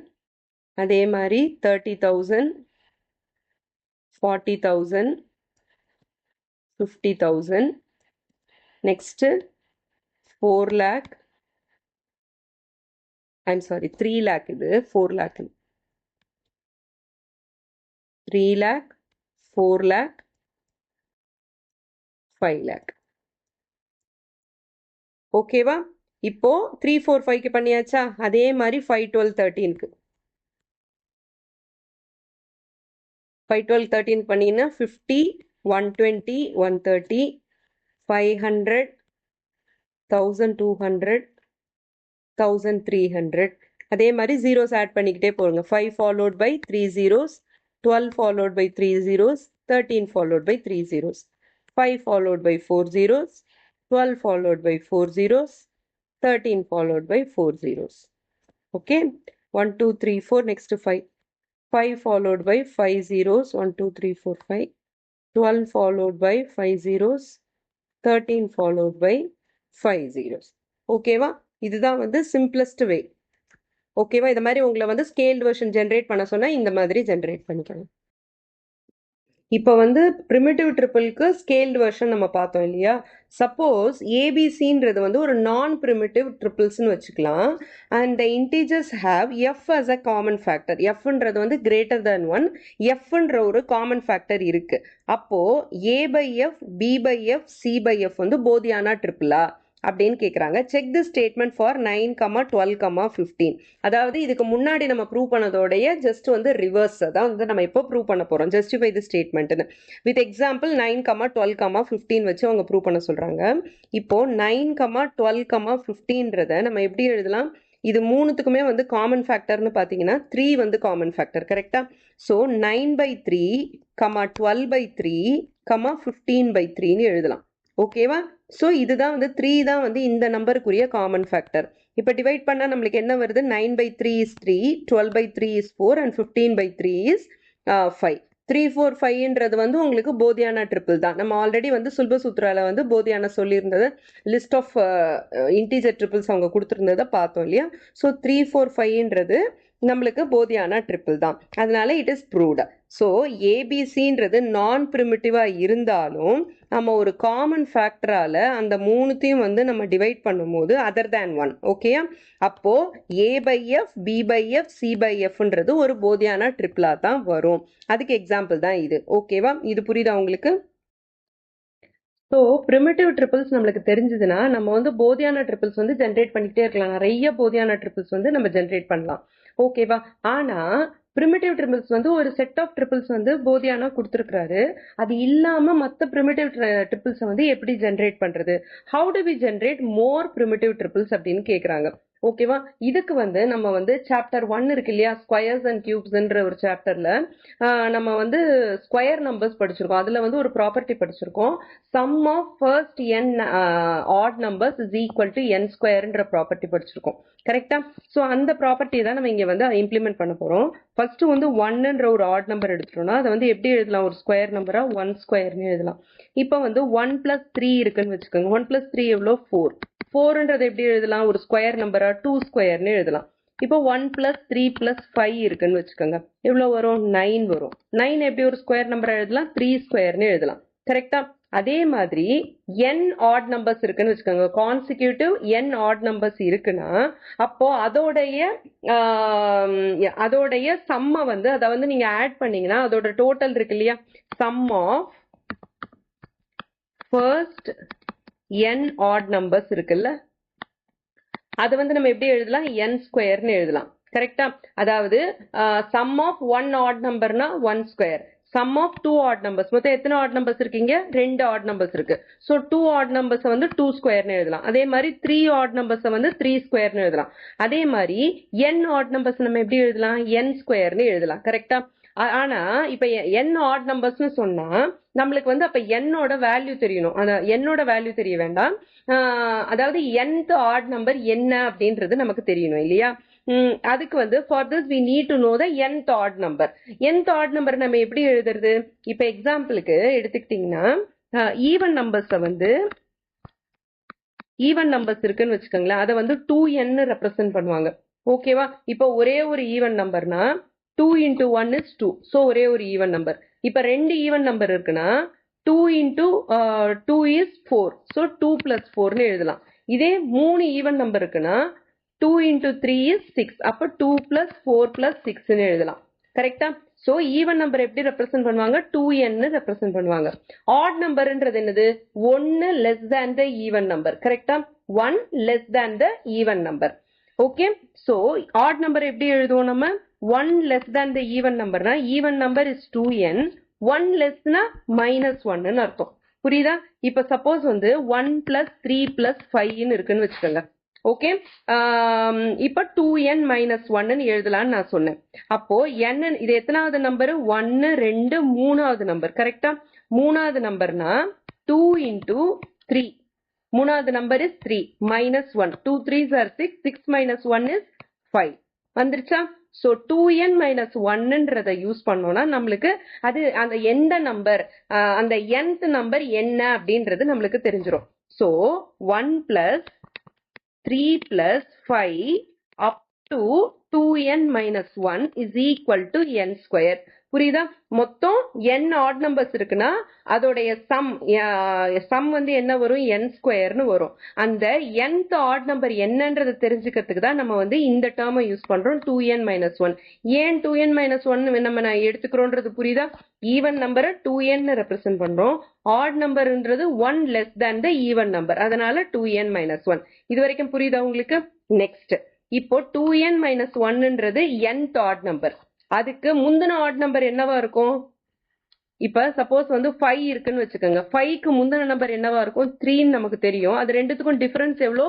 [SPEAKER 1] அதே மாதிரி 30,000, 40,000, 50,000. Next 4 lakh. I'm sorry, 3 lakh இது, 4 lakh. 3 lakh, 4 lakh, 5 lakh. ஓகேவா? இப்போ 3, 4, 5க்கு பண்ணியாச்சா? அதே மாதிரி 5, 12, 13க்கு 5, 12, 13 பண்ணிங்கன்னா 50, 120, 130, 500, 1200, 1300. அதே மாதிரி ஜீரோஸ் ஆட் பண்ணிக்கிட்டே போடுங்க. 5 followed by 3 zeros, 12 followed by 3 zeros, 13 followed by 3 zeros, 5 followed by 4 zeros, 12 followed by 4 zeros, 13 followed by 4 zeros. Okay, 1, 2, 3, 4. Next 5. 5 followed by 5 zeros, 1, 2, 3, 4, 5. 12 followed by 5 zeros, 13 followed by 5 zeros. ஓகேவா? இதுதான் வந்து சிம்பிளஸ்ட் வே. ஓகேவா? இது மாதிரி உங்களை வந்து ஸ்கேல்டு வெர்ஷன் ஜென்ரேட் பண்ண சொன்னால் இந்த மாதிரி ஜென்ரேட் பண்ணிக்கணும். இப்போ வந்து ப்ரிமிட்டிவ் ட்ரிபிள்க்கு ஸ்கேல்டு வெர்ஷன் நம்ம பார்த்தோம் இல்லையா? சப்போஸ் ஏபிசின்றது வந்து ஒரு நான் ப்ரிமிட்டிவ் ட்ரிபிள்ஸ்னு வச்சுக்கலாம். And the integers have F as a common factor. எஃப்ன்றது வந்து கிரேட்டர் தேன் 1. எஃப்ன்ற ஒரு காமன் ஃபேக்டர் இருக்கு. அப்போ A by F, B by F, C by F வந்து போதியானா ட்ரிபிளா அப்படின்னு கேட்குறாங்க. Check the statement for 9, 12, 15. அதாவது இதுக்கு முன்னாடி நம்ம ப்ரூவ் பண்ணதோடைய ஜஸ்ட் வந்து ரிவர்ஸ் தான் வந்து நம்ம இப்போ ப்ரூவ் பண்ண போகிறோம். ஜஸ்டிஃபை தி ஸ்டேட்மெண்ட்னு வித் எக்ஸாம்பிள் 9, 12, 15 வச்சு அவங்க ப்ரூவ் பண்ண சொல்கிறாங்க. இப்போ 9, 12, 15ன்றதை நம்ம எப்படி எழுதலாம்? இது மூணுத்துக்குமே வந்து காமன் ஃபேக்டர்னு பார்த்தீங்கன்னா 3 வந்து காமன் ஃபேக்டர். கரெக்டாக? ஸோ 9/3, 12/3, 15/3ன்னு எழுதலாம். ஓகேவா? ஸோ இதுதான் வந்து 3 தான் வந்து இந்த நம்பருக்குரிய காமன் ஃபேக்டர். இப்போ டிவைட் பண்ணால் நம்மளுக்கு என்ன வருது? 9/3 is 3, 12/3 is 4, and 15/3 is 5. 3, 4, 5ன்றது வந்து உங்களுக்கு போதியானா ட்ரிபிள் தான். நம்ம ஆல்ரெடி வந்து சுல்பசூத்ரால வந்து போதியானா சொல்லியிருந்தது, லிஸ்ட் ஆஃப் இன்டீஜர் ட்ரிபிள்ஸ் அவங்க கொடுத்துருந்ததை பார்த்தோம் இல்லையா? ஸோ 3, 4, 5ன்றது நம்மளுக்கு போதியானா ட்ரிபிள் தான். அதனால இட் இஸ் ப்ரூவ்டு. ஸோ ஏபிசின்றது நான் ப்ரிமிட்டிவாக இருந்தாலும் நம்ம ஒரு காமன் ஃபேக்டரால் அந்த மூணுத்தையும் வந்து நம்ம டிவைட் பண்ணும்போது அதர் தேன் 1. ஓகேயா? அப்போது A by F, B by F, C by எஃப்ன்றது ஒரு போதியானா ட்ரிபிளாக தான் வரும். அதுக்கு எக்ஸாம்பிள் தான் இது. ஓகேவா? இது புரியுதா உங்களுக்கு? ஸோ ப்ரிமிட்டிவ் ட்ரிபிள்ஸ் நம்மளுக்கு தெரிஞ்சதுன்னா நம்ம வந்து போதியான ட்ரிபிள்ஸ் வந்து ஜென்ரேட் பண்ணிக்கிட்டே இருக்கலாம். நிறைய போதியான ட்ரிபிள்ஸ் வந்து நம்ம ஜென்ரேட் பண்ணலாம். ஓகேவா? ஆனால் ப்ரிமிட்டிவ் ட்ரிபிள்ஸ் வந்து ஒரு செட் ஆஃப் ட்ரிபிள்ஸ் வந்து போதியானா கொடுத்துருக்காரு. அது இல்லாமல் மற்ற ப்ரிமிட்டிவ் ட்ரிபிள்ஸை வந்து எப்படி ஜென்ரேட் பண்ணுறது? How do we generate more primitive triples அப்படின்னு கேட்குறாங்க. ஓகேவா? இதுக்கு வந்து நம்ம வந்து சாப்டர் 1 இருக்கு இல்லையா, ஸ்கொயர்ஸ் அண்ட் கியூப்ஸ்ன்ற ஒரு சாப்டர்ல நம்ம வந்து ஸ்கொயர் நம்பர்ஸ் படிச்சிருக்கோம். அதுல வந்து ஒரு ப்ராப்பர்ட்டி படிச்சிருக்கோம். Sum of first n odd numbers is equal to n ஸ்கொயர்ன்ற ப்ராப்பர்ட்டி படிச்சிருக்கோம். கரெக்டா? ஸோ அந்த ப்ராப்பர்ட்டி தான் நம்ம இங்க வந்து இம்ப்ளிமெண்ட் பண்ண போறோம். ஃபர்ஸ்ட் வந்து 1ன்ற ஒரு ஆட் நம்பர் எடுத்துட்டோம்னா அதை வந்து எப்படி எழுதலாம்? ஒரு ஸ்கொயர் நம்பரா 1 ஸ்கொயர்னு எழுதலாம். இப்போ வந்து 1 + 3 இருக்குன்னு வச்சுக்கோங்க. 1 + 3 எவ்வளோ? 4. 4ன்றது எப்படி எழுதலாம்? ஒரு ஸ்கொயர் நம்பரா 2 ஸ்கொயர்னு எழுதலாம். இப்போ 1 பிளஸ் 3 பிளஸ் 5 இருக்குன்னு வச்சுக்கோங்க. எவ்வளவு வரும்? 9 வரும். 9 எப்படி ஒரு ஸ்கொயர் நம்பர் எழுதலாம்? 3 ஸ்கொயர்னு எழுதலாம். கரெக்டா? அதே மாதிரி n ஆட் நம்பர்ஸ் இருக்குன்னு வச்சுக்கோங்க. கான்சிக்யூட்டிவ் n ஆட் நம்பர்ஸ் இருக்குன்னா அப்போ அதோடைய சம்ம வந்து அதை வந்து நீங்க ஆட் பண்ணீங்கன்னா அதோட டோட்டல் இருக்கு இல்லையா? Sum of first n odd numbers இருக்குல்ல, அது வந்து நம்ம எப்படி எழுதலாம்? n ஸ்கொயர்னு எழுதலாம். கரெக்டா? அதாவது சம் ஆஃப் 1 ஆட் நம்பர்னா 1 square, sum of 2 odd numbers, மொத்தம் எத்தனை ஆட் நம்பர்ஸ் இருக்கீங்க? 2 ஆட் நம்பர்ஸ் இருக்கு. ஸோ 2 ஆட் நம்பர்ஸ் வந்து 2 ஸ்கொயர்னு எழுதலாம். அதே மாதிரி 3 ஆட் நம்பர்ஸ் வந்து 3 ஸ்கொயர்னு எழுதலாம். அதே மாதிரி n ஆட் நம்பர்ஸ் நம்ம எப்படி எழுதலாம்? n ஸ்கொயர்னு எழுதலாம். கரெக்டா? ஆனா இப்ப n ஆட் நம்பர்ஸ்னு சொன்னா நம்மளுக்கு வந்து அப்ப என்னோட வேல்யூ தெரியணும். என்னோட வேல்யூ தெரிய வேண்டாம், அதாவது nth ஆட் நம்பர் என்ன அப்படின்றது நமக்கு தெரியணும் இல்லையா? அதுக்கு வந்து for this we need to know the nth odd number. nth odd number நம்ம எப்படி எழுதுறது? இப்ப எக்ஸாம்பிளுக்கு எடுத்துக்கிட்டீங்கன்னா ஈவன் நம்பர்ஸ் வந்து ஈவன் நம்பர்ஸ் இருக்குன்னு வச்சுக்கோங்களேன், அதை வந்து 2n ரெப்ரசென்ட் பண்ணுவாங்க. ஓகேவா? இப்போ ஒரே ஒரு ஈவன் நம்பர்னா 2 into 1 is 2. ஸோ ஒரே ஒரு ஈவன் நம்பர். இப்ப 2 ஈவன் நம்பர் இருக்குன்னா 2 into 2 is 4. ஸோ 2 plus 4ன்னு எழுதலாம். இதே 3 ஈவன் நம்பர் இருக்குன்னா 2 into 3 is 6. அப்ப 2 plus 4 plus 6ன்னு எழுதலாம். கரெக்டா? சோ ஈவன் நம்பர் எப்படி ரெப்ரசென்ட் பண்ணுவாங்க? 2n ரெப்ரசென்ட் பண்ணுவாங்க. ஆட் நம்பர்ன்றது என்னது? 1 less than the even number. கரெக்டா? 1 less than the even number. Okay, so add number எப்படி எழுதுவோம் நம்ம? 1 less than the even numberனா even number is 2n, 1 lessனா -1 ன்னு அர்த்தம். புரியுதா? இப்ப சப்போஸ் வந்து 1 plus 3 plus 5 இருக்குன்னு வச்சுக்கோங்க. ஓகே, இப்ப 2n - 1 எழுதலாம்னு நான் சொன்னேன். அப்போ n இது எத்தனாவது நம்பர்? 1 2 மூணாவது நம்பர். கரெக்டா? மூணாவது நம்பர்னா 2 into 3. மூணாவது number is 3 -1. 2 3s are 6. 6 minus 1 is 5. வந்துருச்சா? சோ 2n - 1ன்றத யூஸ் பண்ணோம்னா நம்மளுக்கு அது அந்த எந்த நம்பர், அந்த nth நம்பர் என்ன அப்படின்றது நம்மளுக்கு தெரிஞ்சிடும். So 1 plus 3 plus 5 up to 2n minus 1 is equal to n square. புரியுதா? மொத்தம் n ஆட் நம்பர்ஸ் இருக்குன்னா அதோடைய சம் வந்து என்ன வரும்? n ஸ்கொயர்னு வரும். அந்த nth ஆட் நம்பர் என்னன்றதை தெரிஞ்சுக்கிறதுக்கு தான் நம்ம வந்து இந்த டேர்மை யூஸ் பண்றோம், 2n - 1. ஏன் 2n - 1 நம்ம எடுத்துக்கிறோன்றது புரியுதா? ஈவன் நம்பரை 2n ரெப்ரசென்ட் பண்றோம், add நம்பர்ன்றது 1 less than the even number, அதனால 2n - 1. இது வரைக்கும் புரியுதா உங்களுக்கு? நெக்ஸ்ட், இப்போ 2n - 1ன்றது nth ஆட் நம்பர். அதுக்கு முந்தின ஆட் நம்பர் என்னவா இருக்கும்? இப்ப சப்போஸ் வந்து 5 இருக்குன்னு வச்சுக்கோங்க. 5க்கு முந்தின நம்பர் என்னவா இருக்கும்? 3ன்னு நமக்கு தெரியும். அது ரெண்டுத்துக்கும் டிஃபரன்ஸ் எவ்வளோ?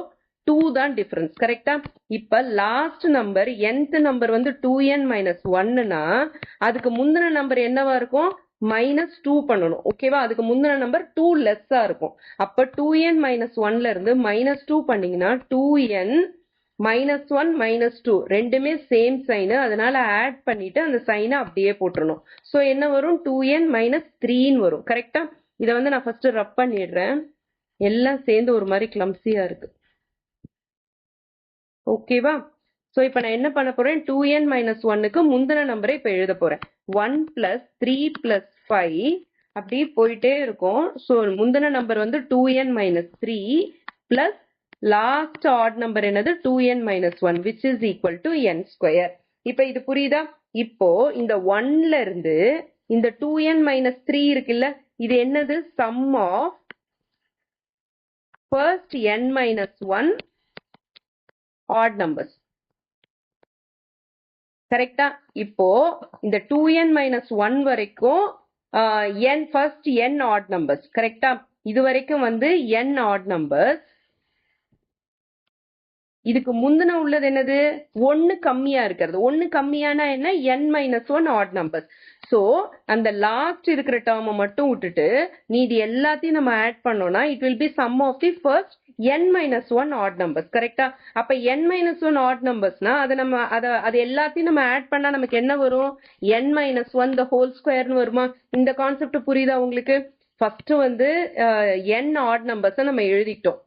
[SPEAKER 1] 2 தான் டிஃபரன்ஸ். கரெக்டா? இப்ப லாஸ்ட் நம்பர் nth நம்பர் வந்து 2n - 1னா அதுக்கு முந்தின நம்பர் என்னவா இருக்கும்? -2 பண்ணணும். ஓகேவா? அதுக்கு முந்தின நம்பர் 2 லெஸ்ஸா இருக்கும். அப்ப 2n - 1ல இருந்து -2 பண்ணீங்கன்னா 2n -1 -2 ரெண்டுமே சேம் சைனு, அதனால ஆட் பண்ணிட்டு அந்த சைனை அப்படியே போட்டுறணும். சோ என்ன வரும்? 2n - 3ன்னு வரும். கரெக்டா? இதை வந்து நான் ஃபர்ஸ்ட் ரப் பண்ணிடுறேன். எல்லாம் சேர்ந்து ஒரு மாதிரி கிளம்சியா இருக்கு. ஓகேவா? சோ இப்ப நான் என்ன பண்ண போறேன்? 2n - 1க்கு முந்தின நம்பரை இப்ப எழுத போறேன். 1 plus 3 plus 5 அப்படி போயிட்டே இருக்கும். சோ முந்தின நம்பர் வந்து 2n - 3 plus last add number என்னது? 2n - 1 which is equal to n square. இப்ப இது புரியுதா? இப்போ இந்த 1ல இருந்து இந்த 2n - 3 இருக்குல்ல, இது என்னது? Sum of first n - 1 odd numbers. கரெக்டா? இப்போ இந்த 2n - 1 வரைக்கும் ஃபர்ஸ்ட் n ஆட் நம்பர்ஸ். கரெக்டா? இது வரைக்கும் வந்து n ஆட் நம்பர்ஸ். இதுக்கு முந்தின உள்ளது என்னது? 1 கம்மியா இருக்கிறது. 1 கம்மியானா என்ன? n - 1 odd numbers. சோ அந்த லாஸ்ட் இருக்கிற டேர்மை மட்டும் விட்டுட்டு நீதி எல்லாத்தையும் நம்ம ஆட் பண்ணோம்னா it will be sum of the first n - 1 odd numbers. கரெக்டா? அப்ப n - 1 ஆட் நம்பர்ஸ்னா அது எல்லாத்தையும் நம்ம ஆட் பண்ணா நமக்கு என்ன வரும்? n - 1 the whole squareன்னு வருமா? இந்த கான்செப்ட் புரியுதா உங்களுக்கு? ஃபர்ஸ்ட் வந்து n ஆட் நம்பர்ஸ் நம்ம எழுதிட்டோம்.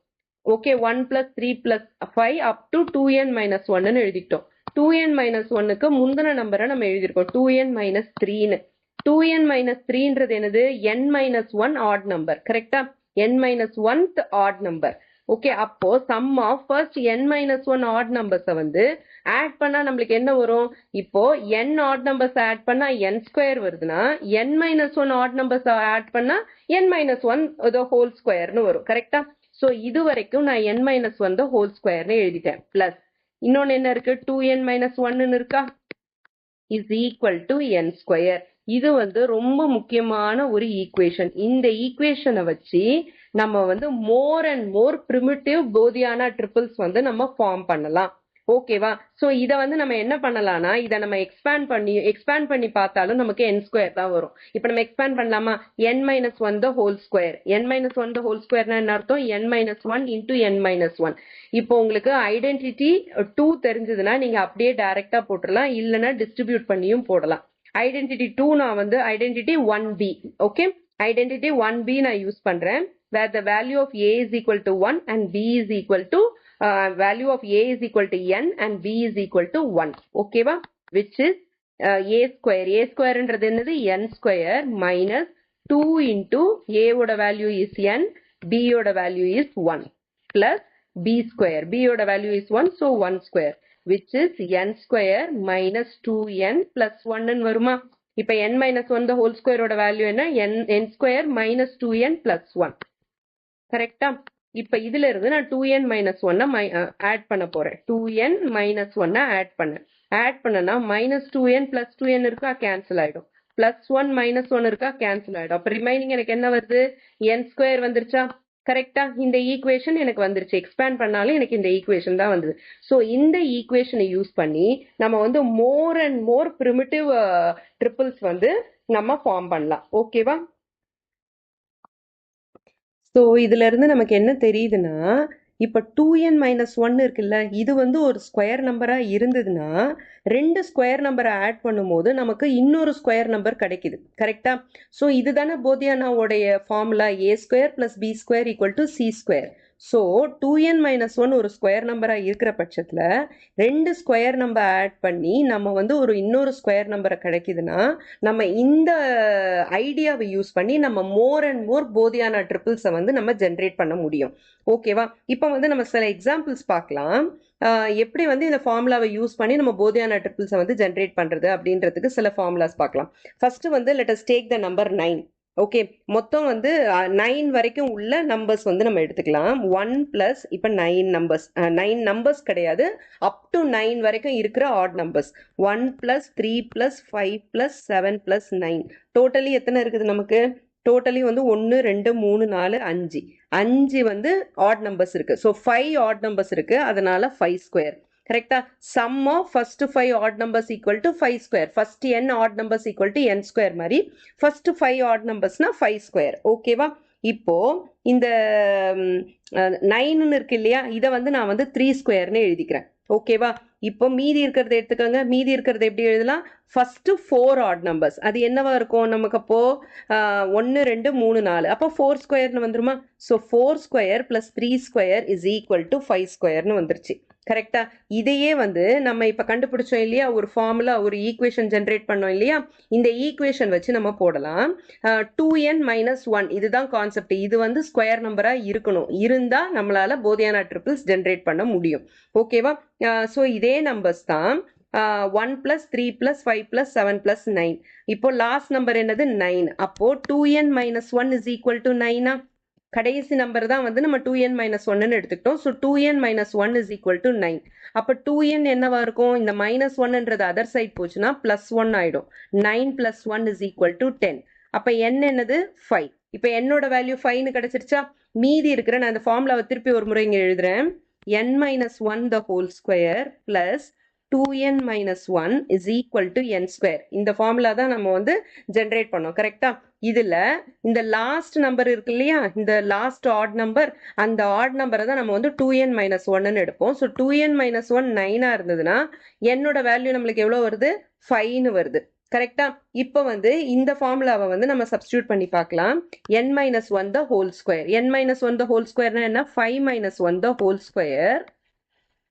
[SPEAKER 1] Okay, 1 plus 3 plus 5 up to 2n - 1ன்னு எழுதிட்டோம். 2n minus 1க்கு முந்தின நம்பரை நம்ம எழுதியிருக்கோம் 2n minus 3ன்னு 2n minus 3ன்றது என்னது n minus 1 odd number கரெக்டா n minus 1th odd number okay அப்போ sum of first n minus 1 odd numbers வந்து ஆட் பண்ணா நம்மளுக்கு என்ன வரும் இப்போ n odd numbers ஆட் பண்ணா n square வருதுன்னா n minus 1 odd numbers add பண்ணா n minus 1 the whole square னு வரும் கரெக்டா சோ இது வரைக்கும் நான் n minus 1 the whole square னு எழுதிட்டேன் பிளஸ் இன்னொன்னு என்ன இருக்கு 2n minus 1 னு இருக்கா is equal to n square இது வந்து ரொம்ப முக்கியமான ஒரு ஈக்குவேஷன் இந்த ஈக்குவேஷனை வச்சு நம்ம வந்து more and more primitive Baudhayana triples வந்து நம்ம ஃபார்ம் பண்ணலாம் ஓகேவா சோ இத வந்து நம்ம என்ன பண்ணலாம்னா இத நம்ம எக்ஸ்பேண்ட் பண்ணி பார்த்தாலும் நமக்கு n ஸ்கொயர் தான் வரும் இப்போ நம்ம எக்ஸ்பேண்ட் பண்ணலாமா n minus 1 the whole square n minus 1 the whole square னா என்ன அர்த்தம் n minus 1 into n minus 1 இப்போ உங்களுக்கு ஐடென்டிட்டி 2 தெரிஞ்சதுன்னா நீங்க அப்படியே டைரக்டா போட்டுறலாம் இல்லனா டிஸ்ட்ரிபியூட் பண்ணியும் போடலாம் ஐடென்டிட்டி 2 நான் வந்து identity 1b okay identity 1b நான் யூஸ் பண்றேன் where the value of a is equal to 1 and b is equal to value of a is equal to n and b is equal to 1 okay va which is a square ன்றது என்னது n square minus 2 into a ஓட value is n b ஓட value is 1 plus b square b ஓட value is 1 so 1 square which is n square minus 2n plus 1 ன்னு வருமா இப்போ n minus 1 the whole square ஓட value என்ன n square minus 2n plus 1 கரெக்டா இப்போ இதுல இருந்து நான் 2n minus 1 ஆட் பண்ண போறேன் 2n minus 1 ஆட் பண்ணனா minus 2n plus 2n இருக்கா கேன்சல் ஆயிடும் plus 1 minus 1 இருக்கா கேன்சல் ஆயிடும் அப்ப ரிமைனிங் எனக்கு என்ன வருது n square வந்துருச்சா கரெக்டா இந்த ஈக்குவேஷன் எனக்கு வந்துருச்சு எக்ஸ்பேண்ட் பண்ணாலும் எனக்கு இந்த ஈக்குவேஷன் தான் வந்தது சோ இந்த ஈக்குவேஷனை யூஸ் பண்ணி நம்ம வந்து more and more primitive triples வந்து நம்ம ஃபார்ம் பண்ணலாம் ஓகேவா ஸோ இதுல இருந்து நமக்கு என்ன தெரியுதுன்னா இப்போ 2n minus 1 இருக்குல்ல இது வந்து ஒரு ஸ்கொயர் நம்பரா இருந்ததுன்னா ரெண்டு ஸ்கொயர் நம்பரை ஆட் பண்ணும்போது நமக்கு இன்னொரு ஸ்கொயர் நம்பர் கிடைக்குது கரெக்டா ஸோ இதுதானே போதியானாவோடைய formula a square plus b square equal to c square so 2n minus 1 ஒரு ஸ்கொயர் நம்பரா இருக்கிற பட்சத்தில் ரெண்டு ஸ்கொயர் நம்பர் ஆட் பண்ணி நம்ம வந்து ஒரு இன்னொரு ஸ்கொயர் நம்பரை கிடைக்குதுன்னா நம்ம இந்த ஐடியாவை யூஸ் பண்ணி நம்ம மோர் அண்ட் மோர் போதியானா ட்ரிபிள்ஸை வந்து நம்ம ஜென்ரேட் பண்ண முடியும் ஓகேவா இப்போ வந்து நம்ம சில எக்ஸாம்பிள்ஸ் பார்க்கலாம் எப்படி வந்து இந்த ஃபார்முலாவை யூஸ் பண்ணி நம்ம போதியானா ட்ரிபிள்ஸை வந்து ஜென்ரேட் பண்றது அப்படின்றதுக்கு சில ஃபார்முலாஸ் பார்க்கலாம் ஃபர்ஸ்ட் வந்து let us take the number 9 okay மொத்தம் வந்து 9 வரைக்கும் உள்ள நம்பர்ஸ் வந்து நம்ம எடுத்துக்கலாம் 1 பிளஸ் இப்போ 9 நம்பர்ஸ் கிடையாது அப் டு 9 வரைக்கும் இருக்கிற odd numbers 1 plus 3 plus 5 plus 7 plus 9 totally எத்தனை இருக்குது நமக்கு டோட்டலி வந்து 1 2 3 4 5 வந்து ஆட் நம்பர்ஸ் இருக்கு ஸோ 5 ஆட் நம்பர்ஸ் இருக்கு அதனால 5 ஸ்கொயர் கரெக்டா sum of first 5 odd numbers equal to 5 square first n odd numbers equal to n square மாதிரி ஃபர்ஸ்ட் 5 ஆட் நம்பர்ஸ்னா 5 ஸ்கொயர் ஓகேவா இப்போ இந்த 9 இருக்கு இல்லையா இதை வந்து நான் வந்து 3 ஸ்கொயர்னு எழுதிக்கிறேன் ஓகேவா இப்போ மீதி இருக்கிறத எடுத்துக்கோங்க மீதி இருக்கிறத எப்படி எழுதலாம் ஃபர்ஸ்ட் 4 ஆட் நம்பர்ஸ் அது என்னவா இருக்கும் நமக்கு அப்போ 1 2 3 4 அப்போ 4 ஸ்கொயர்னு வந்துருமா so 4 square plus 3 square is equal to 5 ஸ்கொயர்னு வந்துருச்சு கரெக்டா இதையே வந்து நம்ம இப்ப கண்டுபிடிச்சோம் இல்லையா ஒரு ஃபார்முலா ஒரு ஈக்குவேஷன் ஜென்ரேட் பண்ணோம் இல்லையா இந்த ஈக்குவேஷன் வச்சு நம்ம போடலாம் 2n minus 1 இதுதான் கான்செப்ட் இது வந்து ஸ்கொயர் நம்பரா இருக்கணும் இருந்தா நம்மளால போதியானா ட்ரிபிள்ஸ் ஜென்ரேட் பண்ண முடியும் ஓகேவா ஸோ இதே நம்பர்ஸ் தான் 1 plus 3 plus 5 plus 7 plus 9 இப்போ லாஸ்ட் நம்பர் என்னது 9 அப்போ 2n minus 1 is equal to 9 கடைசி நம்பர் தான் வந்து நம்ம 2n minus 1 எடுத்துக்கிட்டோம் so 2n minus 1 is equal to 9 அப்போ 2n என்னவா இருக்கும் இந்த minus 1ன்றது அதர் சைட் போச்சுன்னா plus 1 ஆயிடும் 9 plus 1 is equal to 10 அப்போ n என்னது 5 இப்போ என்னோட வேல்யூ 5ன்னு கிடைச்சிருச்சா மீதி இருக்கிற நான் இந்த ஃபார்முலாவை திருப்பி ஒரு முறை இங்க எழுதுறேன் n minus 1 the whole square plus 2n minus 1 is equal to n square இந்த ஃபார்முலா தான் நம்ம வந்து ஜென்ரேட் பண்ணோம் கரெக்டா இதுல இந்த லாஸ்ட் நம்பர் இருக்கு இல்லையா இந்த லாஸ்ட் ஆட் நம்பர் அந்த ஆட் நம்பரை தான் நம்ம வந்து 2n minus 1ன்னு எடுப்போம் ஸோ 2n minus 1 9 இருந்ததுன்னா என்னோட வேல்யூ நம்மளுக்கு எவ்வளோ வருது 5ன்னு வருது கரெக்டா இப்போ வந்து இந்த ஃபார்முலாவை வந்து நம்ம சப்ஸ்டியூட் பண்ணி பார்க்கலாம் n minus 1 the whole square n minus 1 the whole square என்ன 5 minus 1 the whole square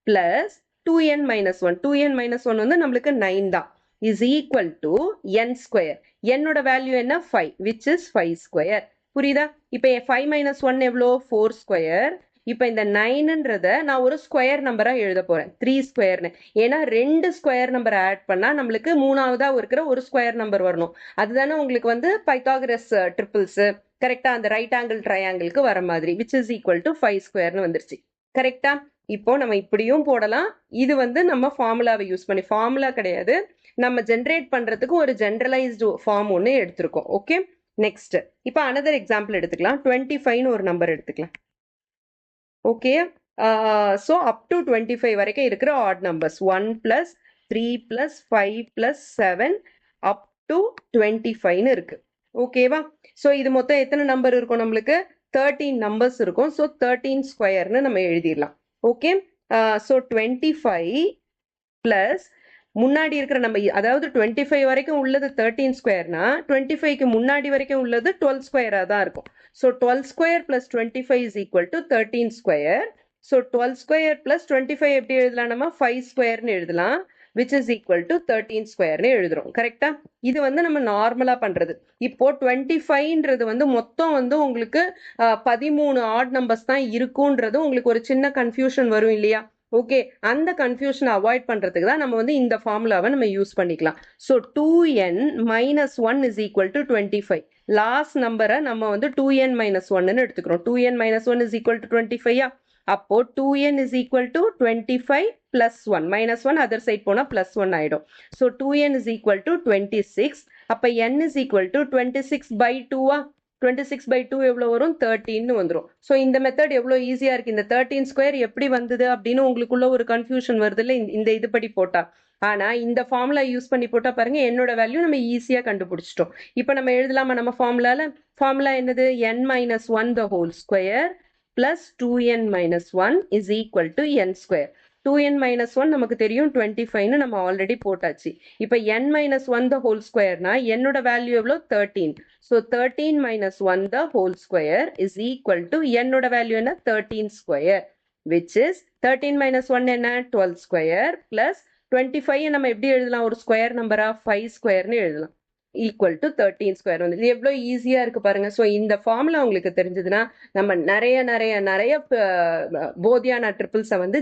[SPEAKER 1] plus 2n minus 1. 2n minus 1 வந்து நம்மளுக்கு 9 தான். is equal to n square. என்னோட வேல்யூ என்ன 5, which is 5 square. புரியுதா? இப்போ 5 minus 1 எவ்வளோ 4 square. இப்போ இந்த 9ன்றத நான் ஒரு ஸ்கொயர் நம்பரா எழுத போறேன் 3 ஸ்கொயர்னு. ஏன்னா ரெண்டு ஸ்கொயர் நம்பர் ஆட் பண்ணா நம்மளுக்கு மூணாவதா இருக்கிற ஒரு ஸ்கொயர் நம்பர் வரணும். அதுதானே உங்களுக்கு வந்து பைத்தாகரஸ் ட்ரிபிள்ஸ் கரெக்டா அந்த ரைட் ஆங்கிள் ட்ரையாங்கிளுக்கு வர மாதிரி, which is equal to 5 ஸ்கொயர்னு வந்துருச்சு. கரெக்டா? இப்போ நம்ம இப்படியும் போடலாம். இது வந்து நம்ம ஃபார்முலாவை யூஸ் பண்ணி, ஃபார்முலா கிடையாது, நம்ம ஜென்ரேட் பண்றதுக்கு ஒரு ஜென்ரலைஸ்டு ஃபார்ம் ஒன்று எடுத்திருக்கோம். ஓகே, நெக்ஸ்ட் இப்போ அனதர் எக்ஸாம்பிள் எடுத்துக்கலாம். 25ன்னு ஒரு நம்பர் எடுத்துக்கலாம். ஓகே, ஸோ அப் டு 25 வரைக்கும் இருக்கிற ஆட் நம்பர்ஸ் 1 + 3 + 5 + 7 அப் டு 25ன்னு இருக்கு. ஓகேவா? ஸோ இது மொத்தம் எத்தனை நம்பர் இருக்கும் நம்மளுக்கு 13 நம்பர்ஸ் இருக்கும். ஸோ 13 ஸ்கொயர்னு நம்ம எழுதிடலாம். ஓகே, ஸோ 25 ப்ளஸ் முன்னாடி இருக்கிற நம்ம, அதாவது 25 வரைக்கும் உள்ளது 13 ஸ்கொயர்னா 25க்கு முன்னாடி வரைக்கும் உள்ளது 12 ஸ்கொயராக தான் இருக்கும். So 12 square plus 25 is equal to 13 square. So 12 square plus 25 எப்படி எழுதலாம் நம்ம 5 ஸ்கொயர்னு எழுதலாம், which is equal to 13 ஸ்கொயர்னு எழுதுறோம். கரெக்டா? இது வந்து நம்ம நார்மலா பண்றது. இப்போ 25ன்றது வந்து மொத்தம் வந்து உங்களுக்கு 13 ஆட் நம்பர்ஸ் தான் இருக்குன்றது உங்களுக்கு ஒரு சின்ன கன்ஃபியூஷன் வரும் இல்லையா? ஓகே, அந்த கன்ஃபியூஷனை அவாய்ட் பண்றதுக்கு தான் நம்ம வந்து இந்த ஃபார்முலாவை நம்ம யூஸ் பண்ணிக்கலாம். So 2n minus 1 is equal to 25. Last நம்பரை நம்ம வந்து 2n minus 1ன்னு எடுத்துக்கிறோம். 2n minus 1 is equal to 25. அப்போ 2n is equal to 25 plus 1. minus 1 other side போனால் plus 1 ஆயிடும். So 2n is equal to 26. அப்போ n is equal to 26 by 2. 26 by 2 எவ்வளோ வரும் 13ன்னு வந்துடும். ஸோ இந்த மெத்தட் எவ்வளோ ஈஸியாக இருக்குது. இந்த 13 ஸ்கொயர் எப்படி வந்தது அப்படின்னு உங்களுக்குள்ள ஒரு கன்ஃபியூஷன் வருது இல்லை இந்த இதுபடி போட்டால். ஆனால் இந்த ஃபார்முலா யூஸ் பண்ணி போட்டால் பாருங்க, என்னோட வேல்யூ நம்ம ஈஸியாக கண்டுபிடிச்சிட்டோம். இப்போ நம்ம எழுதலாமா நம்ம ஃபார்முலாவில்? ஃபார்முலா என்னது n minus 1 the whole square plus 2n minus 1 is equal to n square. 2n minus 1 நமக்கு தெரியும் 25ன்னு நம்ம ஆல்ரெடி போட்டாச்சு. இப்போ n minus 1 the whole squareனா என்னோட வேல்யூ எவ்வளோ 13. So 13 minus 1 the whole square is equal to என்னோட வேல்யூ என்ன 13 square, which is 13 minus 1 என்ன 12 square plus 25 நம்ம எப்படி எழுதலாம் ஒரு ஸ்கொயர் நம்பரா 5 ஸ்கொயர்னு எழுதலாம், ஈக்குவல் டு 13 ஸ்கொயர் வந்து. இது எவ்வளோ ஈஸியாக இருக்குது பாருங்க. ஸோ இந்த ஃபார்முலா உங்களுக்கு தெரிஞ்சதுன்னா நம்ம நிறைய போதியானா ட்ரிபிள்ஸை வந்து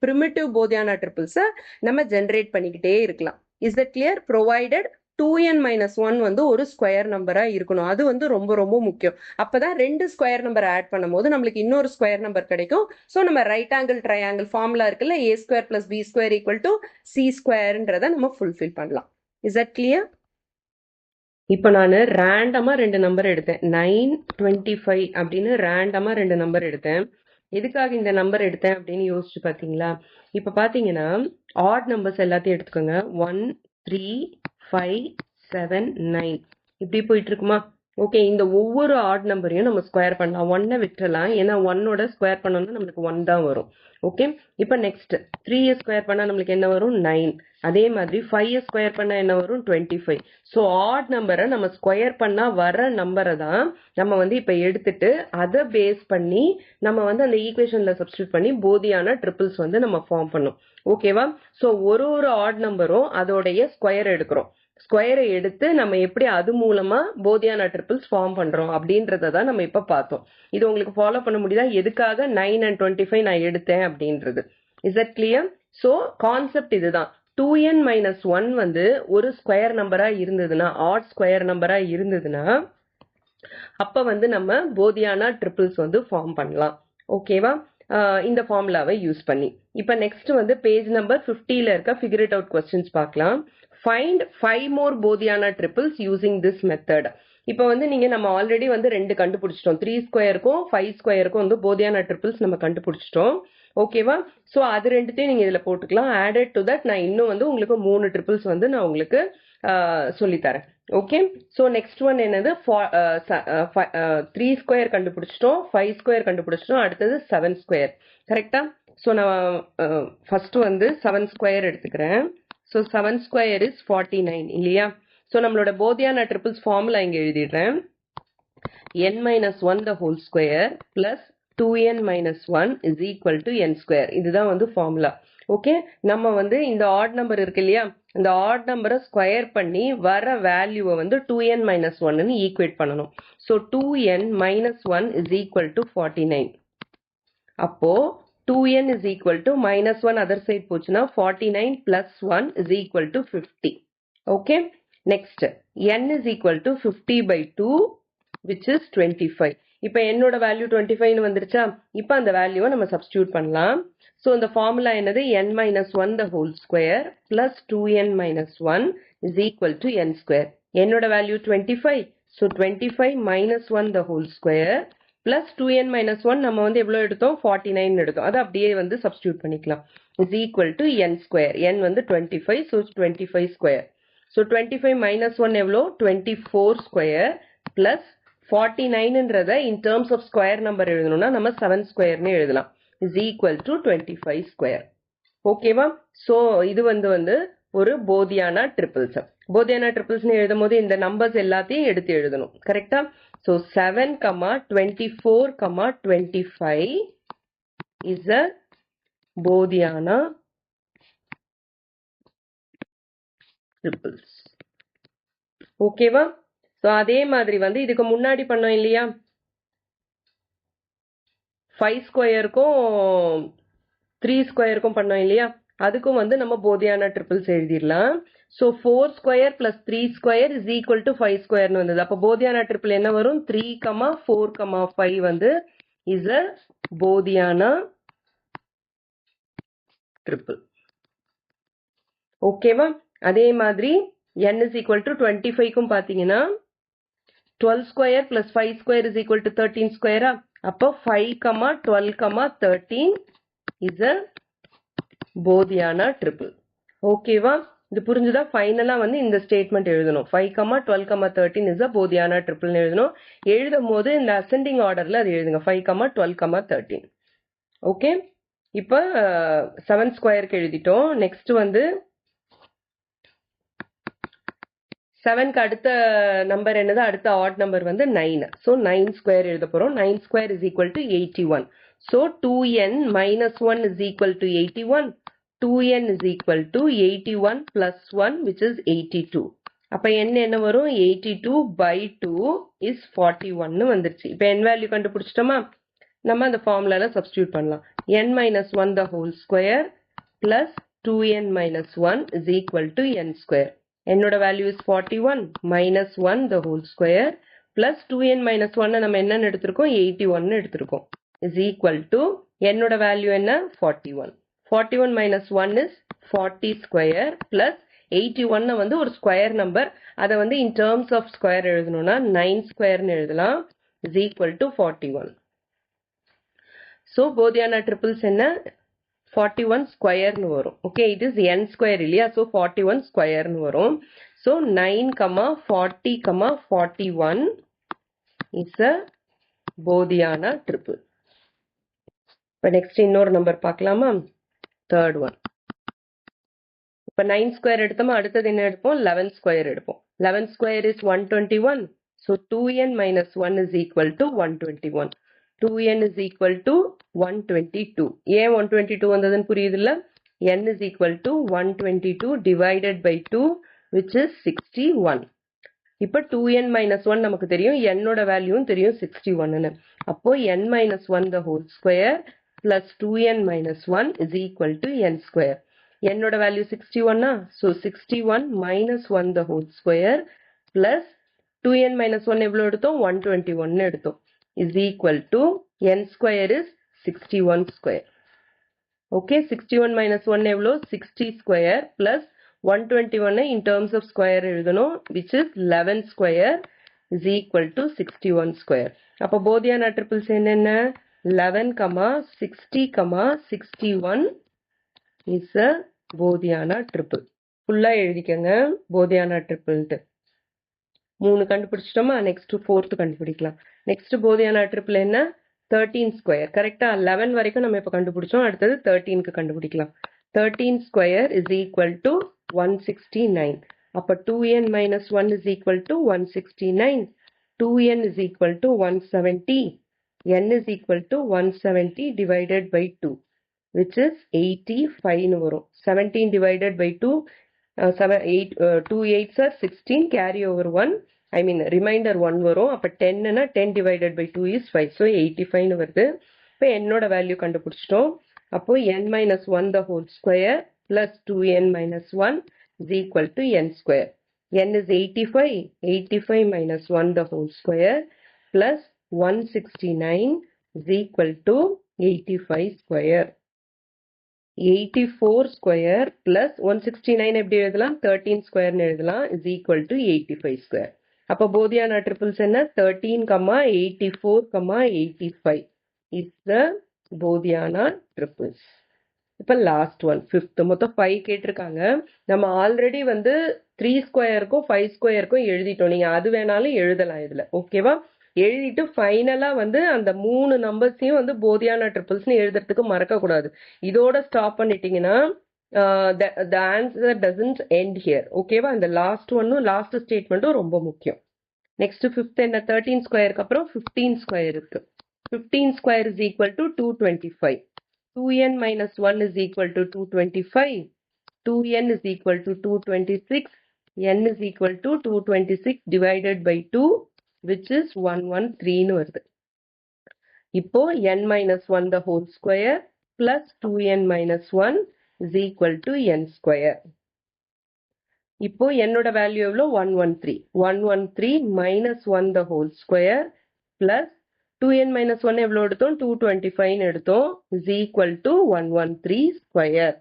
[SPEAKER 1] ப்ரிமிட்டிவ் போதியானா ட்ரிபிள்ஸை நம்ம ஜென்ரேட் பண்ணிக்கிட்டே இருக்கலாம். Is that clear? Provided 2n minus 1 வந்து ஒரு ஸ்கொயர் நம்பராக இருக்கணும். அது வந்து ரொம்ப ரொம்ப முக்கியம். அப்போ தான் ரெண்டு ஸ்கொயர் நம்பர் ஆட் பண்ணும்போது நம்மளுக்கு இன்னொரு ஸ்கொயர் நம்பர் கிடைக்கும். ஸோ நம்ம ரைட் ஆங்கிள் ட்ரையாங்கிள் ஃபார்முலா இருக்குல்ல, a square plus b square equal to c squareன்றதை நம்ம ஃபுல்ஃபில் பண்ணலாம். Is that clear? இப்போ நான் ரேண்டமாக 2 நம்பர் எடுத்தேன். 9, 25 அப்படின்னு ரேண்டமாக 2 நம்பர் எடுத்தேன். எதுக்காக இந்த நம்பர் எடுத்தேன் அப்படின்னு யோசிச்சு பார்த்தீங்களா? இப்போ பார்த்தீங்கன்னா ஆட் நம்பர்ஸ் எல்லாத்தையும் எடுத்துக்கோங்க. 1, 3, 5, 7, 9 இப்படி போயிட்டு இருக்குமா? ஓகே, இந்த ஒவ்வொரு ஆட் நம்பரையும் நம்ம ஸ்கொயர் பண்ணலாம். 1 விட்டுறலாம், ஏன்னா 1ஓட ஸ்கொயர் பண்ணோம்னா நம்மளுக்கு 1 தான் வரும். ஓகே, இப்போ நெக்ஸ்ட் 3 ஸ்கொயர் பண்ணால் நம்மளுக்கு என்ன வரும் 9. அதே மாதிரி 5 ஸ்கொயர் பண்ணால் என்ன வரும் 25. ஸோ ஆட் நம்பரை நம்ம ஸ்கொயர் பண்ணால் வர நம்பரை தான் நம்ம வந்து இப்போ எடுத்துட்டு அதை பேஸ் பண்ணி நம்ம வந்து அந்த ஈக்குவேஷனில் சப்ஸ்டியூட் பண்ணி போதியான ட்ரிபிள்ஸ் வந்து நம்ம ஃபார்ம் பண்ணோம். ஓகேவா? ஸோ ஒரு ஆட் நம்பரும் அதோடைய ஸ்கொயர் எடுக்கிறோம். ஸ்கொயரை எடுத்து நம்ம எப்படி அது மூலமா போதியானா ட்ரிபிள்ஸ் ஃபார்ம் பண்றோம் அப்படின்றத தான் நம்ம இப்ப பார்த்தோம். இது உங்களுக்கு ஃபாலோ பண்ண முடியுதா? எதுக்காக 9 and 25 நான் எடுத்தேன் அப்படின்றது. Is that clear? So concept இதுதான். 2n minus 1 வந்து ஒரு ஸ்கொயர் நம்பரா இருந்ததுன்னா, ஆட் ஸ்கொயர் நம்பரா இருந்ததுன்னா அப்ப வந்து நம்ம போதியானா ட்ரிபிள்ஸ் வந்து ஃபார்ம் பண்ணலாம். ஓகேவா? இந்த ஃபார்முலாவை யூஸ் பண்ணி. இப்போ நெக்ஸ்ட் வந்து பேஜ் நம்பர் 50ல இருக்க ஃபிகர் இட் அவுட் கொஸ்டின்ஸ் பார்க்கலாம். Find 5 more Baudhayana triples using this method. இப்போ வந்து நம்ம ஆல்ரெடி வந்து 2 கண்டுபிடிச்சிட்டோம். 3 ஸ்கொயருக்கும் 5 ஸ்கொயருக்கும் வந்து போதியானா ட்ரிபிள்ஸ் நம்ம கண்டுபிடிச்சிட்டோம். ஓகேவா? ஸோ அது ரெண்டுத்தையும் நீங்கள் இதில் போட்டுக்கலாம். ஆடட் டு தட் நான் இன்னும் வந்து உங்களுக்கு 3 ட்ரிபிள்ஸ் வந்து நான் உங்களுக்கு சொல்லித்தரேன். ஓகே, ஸோ நெக்ஸ்ட் ஒன் என்னது 3 ஸ்கொயர் கண்டுபிடிச்சிட்டோம், 5 ஸ்கொயர் கண்டுபிடிச்சிட்டோம், அடுத்தது 7 ஸ்கொயர். கரெக்டா? ஸோ நான் ஃபர்ஸ்ட் வந்து 7 ஸ்கொயர் எடுத்துக்கிறேன். ஸோ 7 ஸ்கொயர் இஸ் 49 இல்லையா? ஸோ நம்மளோட போதியானா ட்ரிபிள்ஸ் ஃபார்முலா இங்கே எழுதிடுறேன். n minus 1 the whole square plus 2n minus 1 is equal to n square. இதுதான் வந்து ஃபார்முலா. ஓகே, நம்ம வந்து இந்த ஆட் நம்பர் இருக்கு இல்லையா, இந்த ஆட் நம்பரை ஸ்கொயர் பண்ணி வர வேல்யூவை வந்து 2n minus 1ன்னு ஈக்குவேட் பண்ணணும். So 2n minus 1 is equal to 49. அப்போ 2n is equal to minus 1 other side போச்சுன்னா 49 plus 1 is equal to 50. Okay, next n is equal to 50 by 2 which is 25. இப்போ என்னோட வேல்யூ 25 வந்துருச்சா, இப்போ அந்த வேல்யூவை நம்ம சப்ஸ்டியூட் பண்ணலாம். ஸோ இந்த ஃபார்முலா என்னது, n minus 1 the whole square plus 2n minus 1 is equal to n square. என்னோட value 25, so 25 minus 1 the whole square plus 2n minus 1 நம்ம வந்து எவ்வளோ எடுத்தோம், 49 எடுத்தோம், அதை அப்படியே வந்து சப்ஸ்டியூட் பண்ணிக்கலாம். is equal to n square. n வந்து 25, ஸோ 25 square. ஸோ 25 minus 1 எவ்வளோ, 24 square plus 49ன்றத in terms of square number எழுதணும்னா நம்ம 7 squareன்னு எழுதலாம். is equal to 25 square. ஓகேவா? ஸோ இது வந்து ஒரு போதியானா ட்ரிபிள்ஸ். போதியானா ட்ரிபிள்ஸ்னு எழுதும் போது இந்த நம்பர்ஸ் எல்லாத்தையும் எடுத்து எழுதணும். கரெக்டா? So 7, 24, 25 is a Baudhayana triples. ஓகேவா? ஸோ அதே மாதிரி வந்து இதுக்கு முன்னாடி பண்ணோம் இல்லையா, 5 ஸ்கொயருக்கும் 3 ஸ்கொயருக்கும் பண்ணோம் இல்லையா, அதுக்கும் வந்து நம்ம போதியானா ட்ரிபிள்ஸ் எழுதிடலாம். So 4 square plus 3 square is equal to 5 ஸ்கொயர்னு வந்தது. அப்போ போதியானா ட்ரிபிள் என்ன வரும், 3, 4, 5 வந்து இஸ் அ போதியானா ட்ரிபிள். ஓகேவா? அதே மாதிரி n is equal to 25க்கும் பார்த்தீங்கன்னா 12 square plus 5 square is equal to 13 square. அப்போ 5, 12, 13 is a போதியானா ட்ரிபிள். ஓகேவா? இது புரிஞ்சுதா? ஃபைனலா வந்து இந்த ஸ்டேட்மெண்ட் எழுதணும். 5, 12, 13 is a போதியானா ட்ரிபிள்னு எழுதணும். எழுதும் போது இந்த அசெண்டிங் ஆர்டர்ல அது எழுதுங்க. 5, 12, 13. ஓகே, இப்போ 7 ஸ்கொயருக்கு எழுதிட்டோம். நெக்ஸ்ட் வந்து 7க்கு அடுத்த நம்பர் என்னது, அடுத்த ஆட் நம்பர் வந்து 9. ஸோ 9 ஸ்கொயர் எழுத போறோம். 9 square is equal to 81. So 2n minus 1 is equal to 81. 2n is equal to 81 plus 1 which is 82. அப்ப n என்ன வரும், 82 by 2 is 41 வந்துருச்சு. இப்போ n வேல்யூ கண்டுபிடிச்சிட்டோமா, நம்ம அந்த ஃபார்முலால சப்ஸ்டியூட் பண்ணலாம். n minus 1 the whole square plus 2n minus 1 is equal to n square. என்னோட value is 41 minus 1 the whole square plus 2n minus 1 நம்ம என்னன்னு எடுத்திருக்கோம், 81 எடுத்திருக்கோம், is equal to என்னோட வேல்யூ என்ன, 41. 41 minus 1 is 40 square plus 81 வந்து ஒரு ஸ்கொயர் நம்பர், அதை வந்து in terms of square எழுதணும்னா 9 ஸ்கொயர்னு எழுதலாம், is equal to 41. So Baudhayana triples என்ன, 41 ஸ்கொயர்னு வரும். Okay, it is n square இல்லையா, ஸோ 41 ஸ்கொயர்னு வரும். So 9, 40, 41 is a Baudhayana triple. இப்போ நெக்ஸ்ட் இன்னொரு நம்பர் பார்க்கலாமா, தேர்ட் ஒன். இப்போ 9 ஸ்கொயர் எடுத்தோமா, அடுத்தது என்ன எடுப்போம், 11 ஸ்கொயர் எடுப்போம். 11 square is 121. So 2n minus 1 is equal to 121. 2n is equal to 122. ஏன் 122 வந்ததுன்னு புரியுதுல்ல, n is equal to 122 divided by 2 which is 61. இப்போ 2n minus 1 நமக்கு தெரியும், என்னோட வேல்யூவும் தெரியும் 61ன்னு. அப்போ n minus 1 the whole square plus 2n minus 1 is equal to n square. என்னோட value 61. So 61 minus 1 the whole square plus 2n minus 1 எவ்வளோ எடுத்தோம், 121 எடுத்தோம், is equal to n square is 61 square. Okay, 61 minus 1 எவ்வளோ, 60 square plus 121 in terms of square எழுதணும், which is 11 square is equal to 61 square. அப்போ போதியானா ட்ரிபிள்ஸ் என்னென்ன, 11, 60, 61 is a போதியானா ட்ரிபிள். ஃபுல்லா எழுதிக்கங்க போதியானா ட்ரிபிள்ட்டு. 3 கண்டுபிடிச்சிட்டோமா, நெக்ஸ்ட் 4th கண்டுபிடிக்கலாம். நெக்ஸ்ட் போதியானா ட்ரிபிள் என்ன, 13 ஸ்கொயர். கரெக்டா, 11 வரைக்கும் நம்ம இப்ப கண்டுபிடிச்சோம், அடுத்தது 13க்கு கண்டுபிடிக்கலாம். 13 ஸ்கொயர் இஸ் ஈக்குவல் டு 169. அப்ப 2n minus 1 is equal to 169. 2n is equal to 170. n is equal to 170 divided by 2. which is 85 வரும். 17 divided by 2, 2 8s are 16, carry over 1, I mean remainder 1 வரும். அப்ப 10 னா 10 divided by 2 is 5. So 85 வருது. இப்போ என்னோட வேல்யூ கண்டுபிடிச்சிட்டோம். அப்போ n minus 1 the whole square plus 2n minus 1 is equal to n square. n is 85. 85 minus 1 the whole square plus 169 is equal to 85 square. 84 square plus 169 எப்படி எழுதலாம்? 13 square எழுதலாம் is equal to 85 square. அப்போ போதியான triples என்ன? 13, 84, 85 is the போதியான triples. இப்போ லாஸ்ட் ஒன் 5th. மொத்தம் 5 கேட்டிருக்காங்க. நம்ம ஆல்ரெடி வந்து 3 ஸ்கொயருக்கும் 5 ஸ்கொயருக்கும் எழுதிட்டோம். நீங்க அது வேணாலும் எழுதலாம் இதுல. ஓகேவா? எழுதிட்டு ஃபைனலா வந்து அந்த 3 நம்பர்ஸையும் வந்து போதியான ட்ரிபிள்ஸ்னு எழுதுறதுக்கு மறக்க கூடாது. இதோட ஸ்டாப் பண்ணிட்டீங்கன்னா the answer doesn't end here. ஓகேவா? இந்த லாஸ்ட் ஒன்னும் லாஸ்ட் ஸ்டேட்மெண்ட்டும் ரொம்ப முக்கியம். நெக்ஸ்ட் 5th என்ன? 13 ஸ்கொயருக்கு அப்புறம் 15 ஸ்கொயர் இருக்கு. 15 square is equal to 225. 2n minus 1 is equal to 225. 2n is equal to 226. n is equal to 226 divided by 2, which is 113 வருது. இப்போ n minus 1 the whole square plus 2n minus 1 is equal to n square. இப்போ என்னோட வேல்யூ எவ்வளோ? 113. 113 minus 1 the whole square plus 2n minus 1 எவ்வளோ எடுத்தோம்? 225 எடுத்தோம் is equal to 113 square.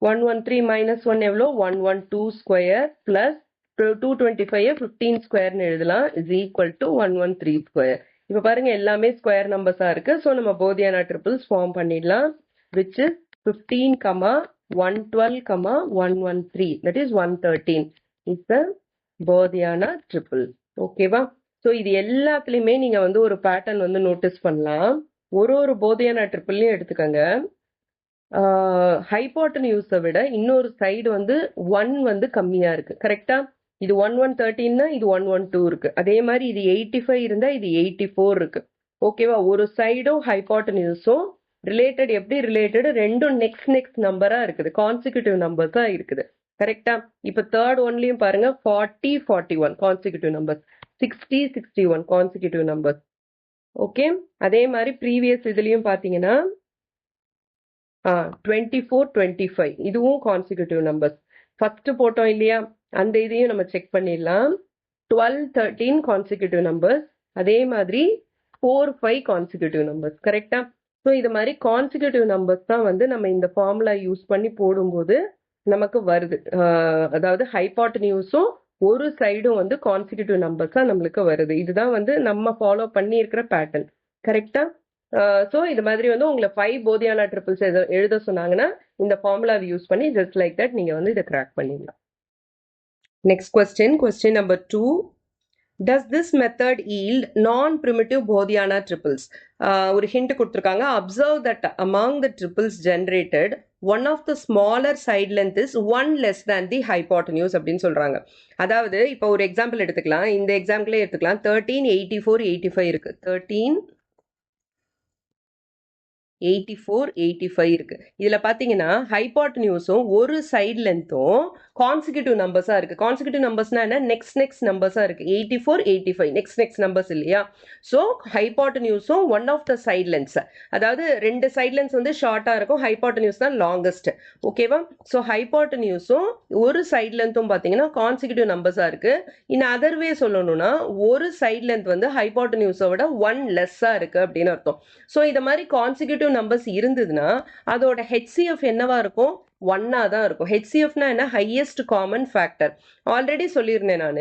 [SPEAKER 1] 113 minus 1 எவ்வளோ? 112 square plus 225 15 square எழுதலாம் is equal to 113 square. இப்போ பாருங்க எல்லாமே ஸ்கொயர் நம்பர்ஸா இருக்கு. ஸோ நம்ம போதியான ட்ரிபிள்ஸ் ஃபார்ம் பண்ணிடலாம். which is 15, 112, 113, that is 113 is the Baudhayana triple. ஓகேவா? ஸோ இது எல்லாத்துலயுமே நீங்க வந்து ஒரு பேட்டர்ன் வந்து நோட்டீஸ் பண்ணலாம். ஒரு போதியான ட்ரிபிள்லையும் எடுத்துக்கங்க. ஹைபோட்டன்யூஸை விட இன்னொரு சைடு வந்து 1 வந்து கம்மியா இருக்கு. கரெக்டா? இது 1113னா இது 112 இருக்கு. அதே மாதிரி இது 85 இருந்தா இது 84 இருக்கு. ஓகேவா? ஒரு சைடும் ஹைபோட்டன்யூஸும் ரிலேட்டட். எப்படி ரிலேட்டட்? ரெண்டும் நெக்ஸ்ட் நம்பரா இருக்குது. கான்சிக்யூட்டிவ் நம்பர்ஸா இருக்குது. கரெக்டா? இப்ப தேர்ட் ஒன்லயும் பாருங்க 40, 41 consecutive numbers. 60, 61 consecutive numbers. Okay. அதே மாதிரி ப்ரீவியஸ் இதுலயும் பாத்தீங்கன்னா 24, 25 இதுவும் கான்சிக்யூட்டிவ் நம்பர்ஸ். ஃபர்ஸ்ட் போட்டோம் இல்லையா? அந்த இதையும் நம்ம செக் பண்ணிடலாம். 12, 13 கான்சிக்யூட்டிவ் நம்பர்ஸ். அதே மாதிரி 4, 5 கான்சிக்யூட்டிவ் நம்பர்ஸ். கரெக்டா? ஸோ இது மாதிரி கான்சிக்யூட்டிவ் நம்பர்ஸ் தான் வந்து நம்ம இந்த ஃபார்முலா யூஸ் பண்ணி போடும்போது நமக்கு வருது. அதாவது ஹைபோட்டன்யூஸும் ஒரு சைடும் வந்து கான்சிக்யூட்டிவ் நம்பர்ஸா நம்மளுக்கு வருது. இதுதான் வந்து நம்ம ஃபாலோ பண்ணி இருக்கிற பேட்டர்ன். கரெக்டா? ஸோ இது மாதிரி வந்து உங்களை 5 போதியான ட்ரிபிள்ஸ் எழுத சொன்னாங்கன்னா இந்த ஃபார்முலாவை யூஸ் பண்ணி ஜஸ்ட் லைக் தட் நீங்க வந்து இதை கிராக் பண்ணிடலாம். Next question number 2. Does this method yield non-primitive போதியான triples? ஒரு hint கொடுத்திருக்காங்க. Observe that among the triples generated, one of the smaller side length is 1 less than the hypotenuse அப்படின்னு சொல்றாங்க. அதாவது இப்போ ஒரு எக்ஸாம்பிள் எடுத்துக்கலாம். இந்த எக்ஸாம்பிளே எடுத்துக்கலாம். 13, 84, 85 இருக்கு. 13, 84, 85 இருக்கு. இதுல பாத்தீங்கன்னா ஹைபோட்டன்யூஸும் ஒரு சைடு லென்த்தும் கான்சிக்யூட்டிவ் நம்பர்ஸா இருக்கு. கான்சிக்யூட்டிவ் நம்பர்ஸ்னா என்ன? நெக்ஸ்ட் நம்பர்ஸா இருக்கு. 84, 85 நெக்ஸ்ட் நம்பர்ஸ் இல்லையா? ஸோ ஹைபோட்டன்யூஸும் one of the side lengths, அதாவது 2 சைட் லென்த்ஸ் வந்து ஷார்ட்டா இருக்கும். ஹைபோட்டன்யூஸ் தான் லாங்கஸ்ட். ஓகேவா? ஸோ ஹைபோட்டன்யூஸும் ஒரு சைட் லென்த்தும் பாத்தீங்கன்னா கான்சிக்யூட்டிவ் நம்பர்ஸா இருக்கு. இன் அதர் வே சொல்லணும்னா ஒரு சைட் லென்த் வந்து ஹைபோட்டன்யூஸோட 1 லெஸ்ஸா இருக்கு அப்படின்னு அர்த்தம். ஸோ இந்த மாதிரி கான்சிக்யூட்டிவ் நம்பர்ஸ் இருந்ததுன்னா அதோட HCF என்னவா இருக்கும்? 1 தான் இருக்கும். HCFனா என்ன? Highest common factor. ஆல்ரெடி சொல்லியிருந்தேன் நான்.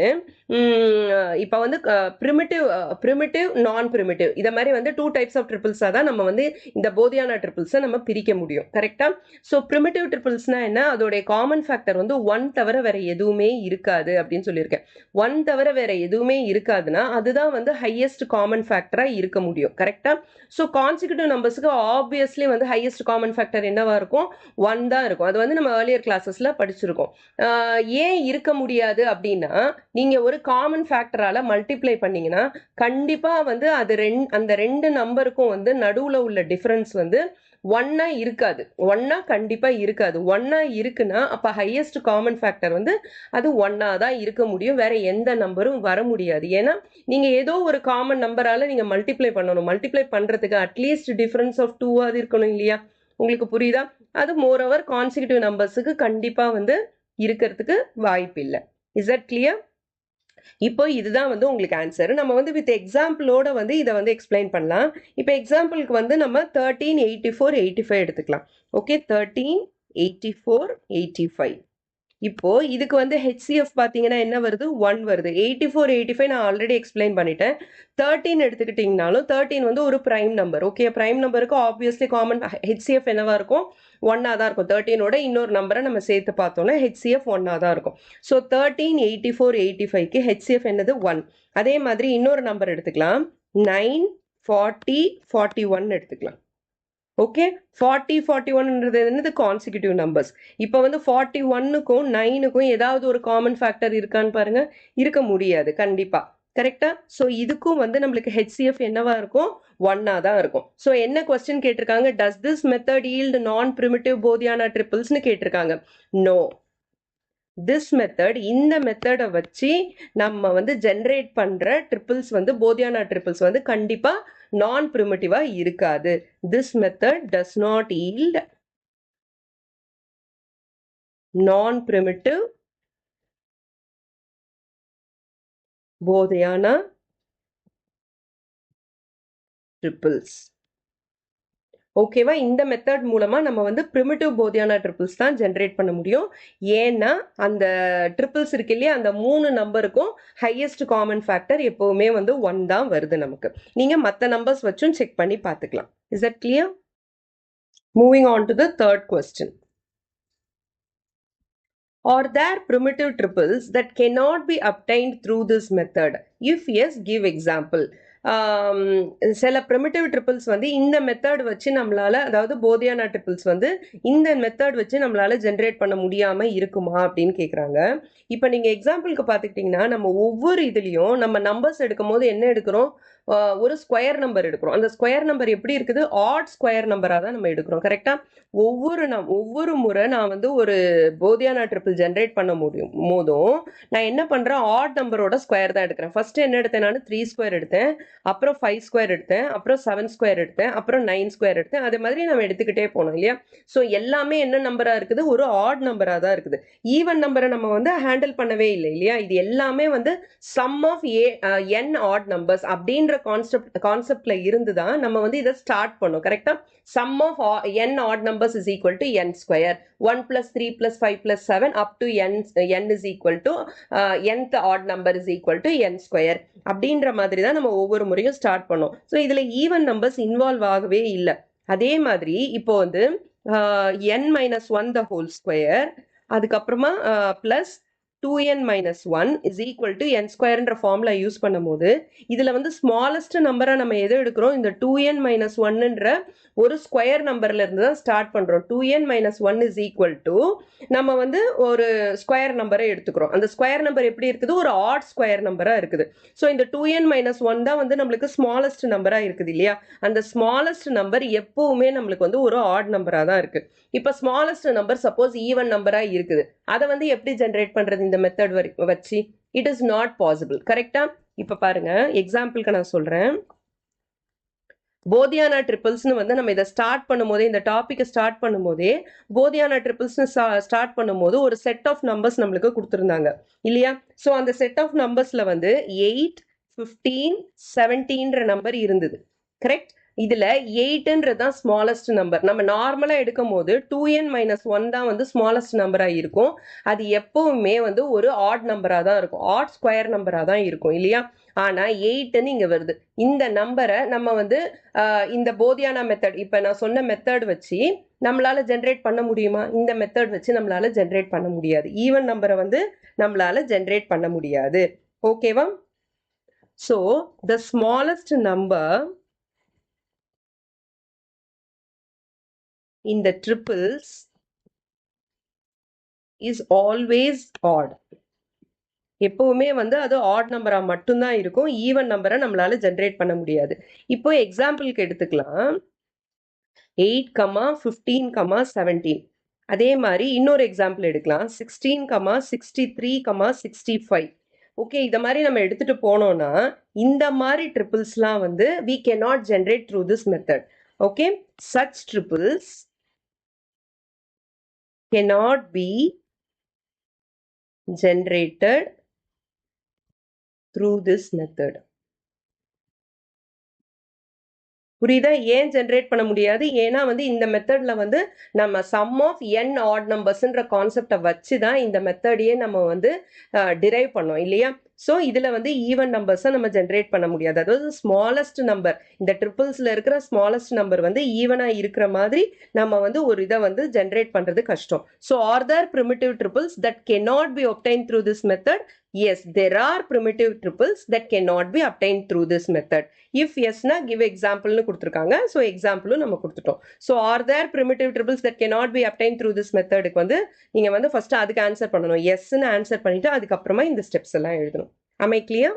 [SPEAKER 1] இப்போ வந்து ப்ரிமிட்டிவ் நான் ப்ரிமிட்டிவ் இதை மாதிரி வந்து 2 டைப்ஸ் ஆஃப் ட்ரிபிள்ஸாக தான் நம்ம வந்து இந்த போதியான ட்ரிபிள்ஸை நம்ம பிரிக்க முடியும். கரெக்டா? ஸோ ப்ரிமிட்டிவ் ட்ரிபிள்ஸ்னா என்ன? அதோடைய காமன் ஃபேக்டர் வந்து 1 தவிர வேற எதுவுமே இருக்காது அப்படின்னு சொல்லியிருக்கேன். 1 தவிர வேற எதுவுமே இருக்காதுன்னா அதுதான் வந்து ஹையஸ்ட் காமன் ஃபேக்டரா இருக்க முடியும். கரெக்டா? ஸோ கான்சிக்யூட்டிவ் நம்பர்ஸுக்கு ஆப்வியஸ்லி வந்து ஹையஸ்ட் காமன் ஃபேக்டர் என்னவா இருக்கும்? 1 தான் இருக்கும். அது வந்து நம்ம ஏர்லியர் கிளாஸஸ்ல படிச்சிருக்கோம். ஏன் இருக்க முடியாது அப்படின்னா, நீங்க ஒரு காமன் ஃபேக்டரால மல்டிப்ளை பண்ணீங்கன்னா கண்டிப்பா வந்து அது அந்த ரெண்டு நம்பருக்கும் வந்து நடுவுல உள்ள டிஃபரன்ஸ் வந்து ஒன்னா இருக்காது. ஒன்னா கண்டிப்பா இருக்காது. ஒன்னா இருக்குன்னா அப்ப ஹையஸ்ட் காமன் ஃபேக்டர் வந்து அது ஒன்னா தான் இருக்க முடியும். வேற எந்த நம்பரும் வர முடியாது. ஏன்னா நீங்க ஏதோ ஒரு காமன் நம்பரால நீங்க மல்டிப்ளை பண்ணணும். மல்டிப்ளை பண்றதுக்கு அட்லீஸ்ட் டிஃபரன்ஸ் ஆஃப் 2 ஆது இருக்கணும் இல்லையா? உங்களுக்கு புரியுதா? அது மோர் ஓவர் கான்சிக்யூட்டிவ் நம்பர்ஸுக்கு கண்டிப்பா வந்து இருக்கிறதுக்கு வாய்ப்பு இல்லை. Is that clear? இப்போ இதுதான் வந்து உங்களுக்கு ஆன்சர். நம்ம வந்து வித் எக்ஸாம்பிளோட வந்து இதை வந்து எக்ஸ்பிளைன் பண்ணலாம். இப்போ எக்ஸாம்பிளுக்கு வந்து நம்ம 138485 எடுத்துக்கலாம். ஓகே, 138485. இப்போ இதுக்கு வந்து HCF பாத்தீங்கன்னா என்ன வருது? 1 வருது. 8485 நான் ஆல்ரெடி எக்ஸ்பிளைன் பண்ணிட்டேன். 13 எடுத்துக்கிட்டீங்கனாலும் 13 வந்து ஒரு பிரைம் நம்பர். ஓகே, பிரைம் நம்பருக்கு ஆப்வியஸ்லி காமன் HCF என்னவா இருக்கும்? 1 தான் இருக்கும். 13ஓட இன்னொரு நம்பரை நம்ம சேர்த்து பார்த்தோம்னா HCF 1 தான் இருக்கும். ஸோ 138485க்கு HCF என்னது? 1. அதே மாதிரி இன்னொரு நம்பர் எடுத்துக்கலாம். 9 40 41 எடுத்துக்கலாம். ஓகே, 40 41ன்றது என்னது? Consecutive numbers. இப்போ வந்து 41க்கும் 9க்கும் ஏதாவது ஒரு காமன் ஃபேக்டர் இருக்கான்னு பாருங்க. இருக்க முடியாது கண்டிப்பா. கரெக்டா? ஸோ இதுக்கும் வந்து நம்மளுக்கு HCF என்னவா இருக்கும்? 1 தான் இருக்கும். ஸோ என்ன கொஸ்டின் கேட்டிருக்காங்க? டஸ் திஸ் மெத்தட் ஈல்ட் நான் பிரிமிட்டிவ் போதியானா ட்ரிபிள்ஸ்னு கேட்டிருக்காங்க. நோ. திஸ் மெத்தட், இந்த மெத்தடை வச்சு நம்ம வந்து ஜென்ரேட் பண்ற ட்ரிபிள்ஸ் வந்து போதியானா ட்ரிபிள்ஸ் வந்து கண்டிப்பா நான் பிரிமிட்டிவா இருக்காது. This method does not yield நான் பிரிமிட்டிவ் போதியானா ட்ரிபிள்ஸ். ஓகேவா? இந்த மெத்தட் மூலமா நம்ம வந்து பிரிமிட்டிவ் போதியானா ட்ரிபிள்ஸ் தான் ஜென்ரேட் பண்ண முடியும். ஏன்னா அந்த ட்ரிபிள்ஸ் இருக்கு இல்லையா, அந்த 3 நம்பருக்கும் ஹையஸ்ட் காமன் ஃபேக்டர் எப்பவுமே வந்து 1 தான் வருது நமக்கு. நீங்க மற்ற நம்பர்ஸ் வச்சும் செக் பண்ணி பார்த்துக்கலாம். Is that clear? Moving on to the third question. Are there primitive triples that cannot be obtained through this method? If yes, give example. சில ப்ரிமிட்டிவ் ட்ரிபிள்ஸ் வந்து இந்த மெத்தட் வச்சு நம்மளால, அதாவது போதியானா ட்ரிபிள்ஸ் வந்து இந்த மெத்தட் வச்சு நம்மளால ஜென்ரேட் பண்ண முடியாம இருக்குமா அப்படின்னு கேட்குறாங்க. இப்போ நீங்க எக்ஸாம்பிளுக்கு பார்த்துக்கிட்டிங்கன்னா நம்ம ஒவ்வொரு இதுலையும் நம்ம நம்பர்ஸ் எடுக்கும் போது என்ன எடுக்கிறோம்? ஒரு ஸ்கொயர் நம்பர் எடுக்கிறோம். அந்த ஸ்கொயர் நம்பர் எப்படி இருக்குது? ஆட் ஸ்கொயர் நம்பராக தான் நம்ம எடுக்கிறோம். கரெக்டா? ஒவ்வொரு முறை நான் வந்து ஒரு போதியானா ட்ரிபிள் ஜென்ரேட் பண்ண போதும் நான் என்ன பண்றேன்? ஆட் நம்பரோட ஸ்கொயர் தான் எடுக்கிறேன். ஃபர்ஸ்ட் என்ன எடுத்தேன்? நான் 3 ஸ்கொயர் எடுத்தேன், அப்புறம் 5 ஸ்கொயர் எடுத்தேன், அப்புறம் 7 ஸ்கொயர் எடுத்தேன், அப்புறம் 9 ஸ்கொயர் எடுத்தேன். அதே மாதிரி நம்ம எடுத்துக்கிட்டே போனோம் இல்லையா? ஸோ எல்லாமே என்ன நம்பரா இருக்குது? ஒரு ஆட் நம்பரா தான் இருக்குது. ஈவன் நம்பரை நம்ம வந்து ஹேண்டில் பண்ணவே இல்லை இல்லையா? இது எல்லாமே வந்து sum of n odd numbers அப்படின்ற கான்செப்ட்ல இருந்து தான் நம்ம வந்து இதை ஸ்டார்ட் பண்ணோம். கரெக்டா? Sum of n odd numbers is equal to n square. 1 plus 3 plus 5 plus 7 up to n is equal to nth odd number is equal to n square. அப்படின்ற மாதிரி தான் நம்ம ஒவ்வொரு முறையும் ஸ்டார்ட் பண்ணோம். ஸோ இதுல ஈவன் நம்பர்ஸ் இன்வால்வ் ஆகவே இல்லை. அதே மாதிரி இப்போ வந்து n minus 1 the whole square, அதுக்கப்புறமா plus 2n minus 1 is equal to n squareன்ற ஃபார்முலா யூஸ் பண்ணும்போது இதுல வந்து ஸ்மாலஸ்ட் நம்பரா நம்ம எதை எடுக்கிறோம்? இந்த 2n minus 1ன்ற ஒரு ஸ்கொயர் நம்பர்ல இருந்து தான் ஸ்டார்ட் பண்றோம். 2n minus 1 is equal to நம்ம வந்து ஒரு ஸ்கொயர் நம்பரை எடுத்துக்கிறோம். அந்த ஸ்கொயர் நம்பர் எப்படி இருக்குது? ஒரு ஆட் ஸ்கொயர் நம்பரா இருக்குது. ஸோ இந்த 2n minus 1 தான் வந்து நம்மளுக்கு ஸ்மாலஸ்ட் நம்பரா இருக்குது இல்லையா? அந்த ஸ்மாலஸ்ட் நம்பர் எப்பவுமே நம்மளுக்கு வந்து ஒரு ஆட் நம்பரா தான் இருக்கு. இப்ப ஸ்மாலஸ்ட் நம்பர் சப்போஸ் ஈவன் நம்பரா இருக்குது, அதை வந்து எப்படி ஜென்ரேட் பண்றது இந்த மெத்தட் வச்சு? It is not possible. கரெக்டா? இப்ப பாருங்க, எக்ஸாம்பிளுக்கு நான் சொல்றேன். போதியானா ட்ரிபிள்ஸ்னு வந்து நம்ம இதை ஸ்டார்ட் பண்ணும்போதே, இந்த டாபிக்கை ஸ்டார்ட் பண்ணும்போதே போதியானா ட்ரிபிள்ஸ்னு ஸ்டார்ட் பண்ணும்போது ஒரு செட் ஆஃப் நம்பர்ஸ் நம்மளுக்கு கொடுத்துருந்தாங்க இல்லையா? ஸோ அந்த செட் ஆஃப் நம்பர்ஸ்ல வந்து 8 15 17ன்ற நம்பர் இருந்தது. கரெக்ட்? இதுல 8ன்றது தான் ஸ்மாலஸ்ட் நம்பர். நம்ம நார்மலா எடுக்கும் போது 2n minus 1 தான் வந்து ஸ்மாலஸ்ட் நம்பரா இருக்கும். அது எப்பவுமே வந்து ஒரு ஆட் நம்பரா தான் இருக்கும். ஆட் ஸ்கொயர் நம்பரா தான் இருக்கும் இல்லையா? ஆனா 8ன்னு இங்க வருது. இந்த நம்பரை நம்ம வந்து இந்த போதியானா மெத்தட், இப்ப நான் சொன்ன மெத்தட் வச்சு நம்மளால ஜென்ரேட் பண்ண முடியுமா? இந்த மெத்தட் வச்சு நம்மளால ஜென்ரேட் பண்ண முடியாது. ஈவன் நம்பரை வந்து நம்மளால ஜென்ரேட் பண்ண முடியாது. ஓகேவா? So the smallest number in the triples is always odd. எப்பவுமே வந்து அது ஆட் நம்பரா மட்டும்தான் இருக்கும், ஈவன் நம்பரை நம்மளால ஜென்ரேட் பண்ண முடியாது. இப்போ எக்ஸாம்பிளுக்கு எடுத்துக்கலாம் 8, 15, 17. அதே மாதிரி இன்னொரு எக்ஸாம்பிள் எடுக்கலாம் 16, 63, 65. ஓகே, இத மாதிரி நம்ம எடுத்துட்டு போனோம்னா இந்த மாதிரி ட்ரிபிள்ஸ்லாம் வந்து we cannot generate through this method. Okay, such triples cannot be generated through this method. புரியுதா? ஏன் ஜென்ரேட் பண்ண முடியாது? ஏன்னா வந்து இந்த மெத்தட்ல வந்து நம்ம சம் ஆஃப் n ஆட் நம்பர்ஸ்ன்ற கான்செப்டை வச்சு தான் இந்த மெத்தடையே நம்ம வந்து டிரைவ் பண்ணோம் இல்லையா? ஸோ இதுல வந்து ஈவன் நம்பர்ஸை நம்ம ஜென்ரேட் பண்ண முடியாது. அதாவது ஸ்மாலஸ்ட் நம்பர், இந்த ட்ரிபிள்ஸ்ல இருக்கிற ஸ்மாலஸ்ட் நம்பர் வந்து ஈவனா இருக்கிற மாதிரி நம்ம வந்து ஒரு இதை வந்து ஜென்ரேட் பண்றது கஷ்டம். So are there primitive triples that cannot be obtained through this method? Yes, there are primitive triples that cannot be obtained through this method. If yes na give example nu கொடுத்திருக்காங்க. So example நம்ம கொடுத்துட்டோம். So are there primitive triples that cannot be obtained through this method க்கு வந்து நீங்க வந்து ஃபர்ஸ்ட் அதுக்கு ஆன்சர் பண்ணணும். yes ன்னு ஆன்சர் பண்ணிட்டு அதுக்கு அப்புறமா இந்த ஸ்டெப்ஸ் எல்லாம் எழுதணும். Am I clear?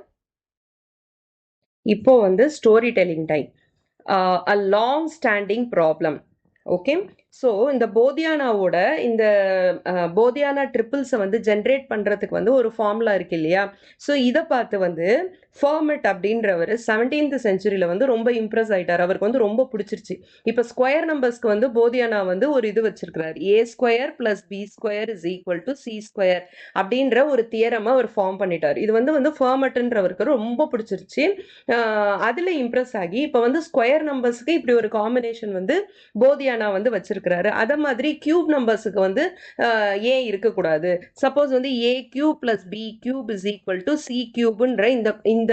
[SPEAKER 1] இப்போ வந்து story telling time. A long standing problem. Okay, so இந்த போதியானாவோட இந்த போதியானா ட்ரிபிள்ஸை வந்து ஜென்ரேட் பண்ணுறதுக்கு வந்து ஒரு ஃபார்முலா இருக்கு இல்லையா? ஸோ இதை பார்த்து வந்து ஃபர்மெட் அப்படின்றவர் 17th செஞ்சுரியில் வந்து ரொம்ப இம்ப்ரெஸ் ஆகிட்டார். அவருக்கு வந்து ரொம்ப பிடிச்சிருச்சு. இப்போ ஸ்கொயர் நம்பர்ஸ்க்கு வந்து போதியானா வந்து ஒரு இது வச்சிருக்கிறார், a² + b² = c² அப்படின்ற ஒரு தியரமா அவர் ஃபார்ம் பண்ணிட்டார். இது வந்து ஃபர்மெட்ன்றவருக்கு ரொம்ப பிடிச்சிருச்சு. அதில் இம்ப்ரெஸ் ஆகி இப்போ வந்து ஸ்கொயர் நம்பர்ஸ்க்கு இப்படி ஒரு காம்பினேஷன் வந்து போதியானா வந்து வச்சிருக்கிறாரு. அதே மாதிரி கியூப் நம்பர்ஸுக்கு வந்து ஏன் இருக்கக்கூடாது, சப்போஸ் வந்து a³ + b³ = c³ இந்த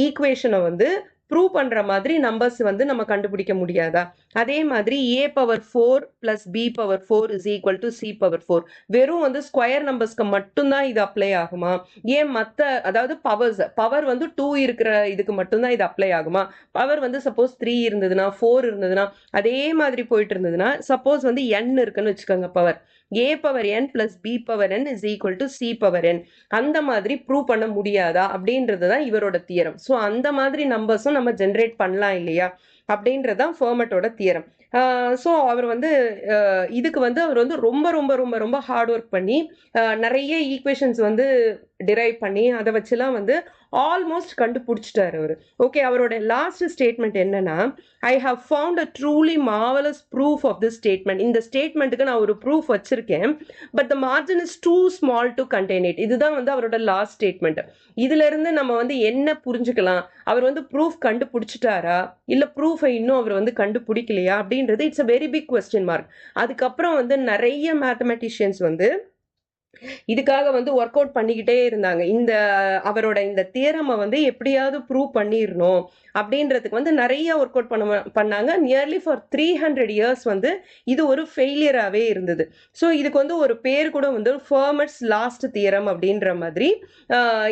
[SPEAKER 1] ஈக்குவேஷனை வந்து ப்ரூவ் பண்ற மாதிரி நம்பர்ஸ் வந்து நம்ம கண்டுபிடிக்க முடியாதா? அதே மாதிரி a⁴ + b⁴ = c⁴. வெறும் வந்து ஸ்கொயர் நம்பர்ஸ்க்கு மட்டும்தான் இது அப்ளை ஆகுமா? ஏன் மற்ற, அதாவது பவர் வந்து 2 இருக்கிற இதுக்கு மட்டும்தான் இது அப்ளை ஆகுமா? பவர் வந்து சப்போஸ் 3 இருந்ததுன்னா 4 இருந்ததுன்னா அதே மாதிரி போயிட்டு இருந்ததுன்னா, சப்போஸ் வந்து n இருக்குன்னு வச்சுக்கோங்க, பவர் a⁴n + b⁴n = c⁴n, அந்த மாதிரி ப்ரூவ் பண்ண முடியாதா அப்படின்றது தான் இவரோட தியரம். ஸோ அந்த மாதிரி நம்பர்ஸும் நம்ம ஜென்ரேட் பண்ணலாம் இல்லையா அப்படின்றது தான் ஃபர்மெட்டோட தியரம். ஸோ அவர் வந்து இதுக்கு வந்து அவர் வந்து ரொம்ப ரொம்ப ரொம்ப ரொம்ப ஹார்ட் ஒர்க் பண்ணி நிறைய ஈக்குவேஷன்ஸ் வந்து டிரைவ் பண்ணி அதை வச்சுலாம் வந்து ஆல்மோஸ்ட் கண்டுபிடிச்சிட்டார் அவர். ஓகே, அவரோட லாஸ்ட் ஸ்டேட்மெண்ட் என்னன்னா, I have found a truly marvellous proof of this statement. இந்த ஸ்டேட்மெண்ட்டுக்கு நான் ஒரு ப்ரூஃப் வச்சிருக்கேன், but the margin is too small to contain it. இதுதான் வந்து அவரோட லாஸ்ட் ஸ்டேட்மெண்ட். இதுல இருந்து நம்ம வந்து என்ன புரிஞ்சுக்கலாம், அவர் வந்து ப்ரூஃப் கண்டுபிடிச்சிட்டாரா இல்ல ப்ரூஃபை இன்னும் அவர் வந்து கண்டுபிடிக்கலையா அப்படின்றது it's a very big question mark. அதுக்கப்புறம் வந்து நிறைய மேத்தமெட்டிஷியன்ஸ் வந்து இதுக்காக வந்து ஒர்க் அவுட் பண்ணிக்கிட்டே இருந்தாங்க. இந்த அவரோட இந்த தியரமை வந்து எப்படியாவது ப்ரூவ் பண்ணிடணும் அப்படின்றதுக்கு வந்து நிறைய ஒர்க் அவுட் பண்ணாங்க. நியர்லி ஃபார் 300 years வந்து இது ஒரு ஃபெயிலியராகவே இருந்தது. ஸோ இதுக்கு வந்து ஒரு பேர் கூட வந்து ஃபர்மெட்ஸ் லாஸ்ட் தியரம் அப்படின்ற மாதிரி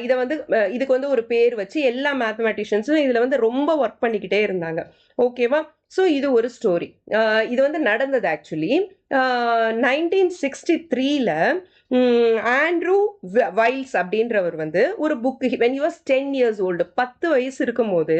[SPEAKER 1] இதை வந்து இதுக்கு வந்து ஒரு பேர் வச்சு எல்லா மேத்தமெட்டிஷியன்ஸும் இதில் வந்து ரொம்ப ஒர்க் பண்ணிக்கிட்டே இருந்தாங்க. ஓகேவா? ஸோ இது ஒரு ஸ்டோரி. இது வந்து நடந்தது ஆக்சுவலி 1963ல ஆண்ட்ரூ வைல்ஸ் அப்படின்றவர் வந்து ஒரு book, when he was 10 years old, 10 வயசு இருக்கும் போது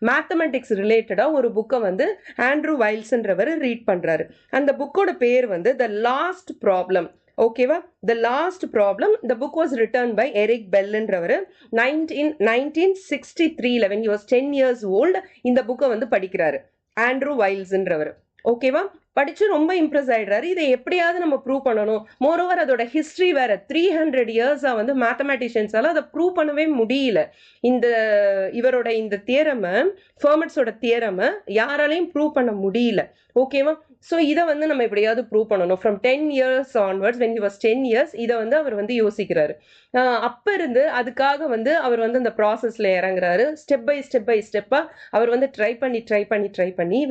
[SPEAKER 1] மேத்தமெட்டிக்ஸ் ரிலேட்டடா ஒரு புக்கை வந்து ஆண்ட்ரூ வைல்ஸ்ன்றவர் ரீட் பண்றாரு. அந்த புக்கோட பேர் வந்து த லாஸ்ட் ப்ராப்ளம். ஓகேவா? The last problem. The book was written by Eric பெல்ன்றவர் 1963ல when he was 10 years old இந்த புக்கை வந்து படிக்கிறாரு ஆண்ட்ரூ வைல்ஸ்ன்றவர். ஓகேவா? படிச்சு ரொம்ப இம்ப்ரெஸ் ஆயிடுறாரு. இதை எப்படியாவது நம்ம ப்ரூவ் பண்ணணும். மோரோவர் அதோட ஹிஸ்டரி வேற 300 years வந்து மேத்தமெட்டிஷியன்ஸால அதை ப்ரூவ் பண்ணவே முடியல. இவரோட இந்த தியரமை, ஃபர்மெட்ஸோட தியரமை யாராலையும் ப்ரூவ் பண்ண முடியல. ஓகேவா? ஸோ இதை வந்து நம்ம எப்படியாவது ப்ரூவ் பண்ணணும். From 10 years onwards, when he was 10 years, இதை வந்து அவர் வந்து யோசிக்கிறாரு. அப்ப இருந்து அதுக்காக வந்து அவர் வந்து அந்த ப்ராசஸ்ல இறங்குறாரு. ஸ்டெப் பை ஸ்டெப்பா அவர் வந்து ட்ரை பண்ணி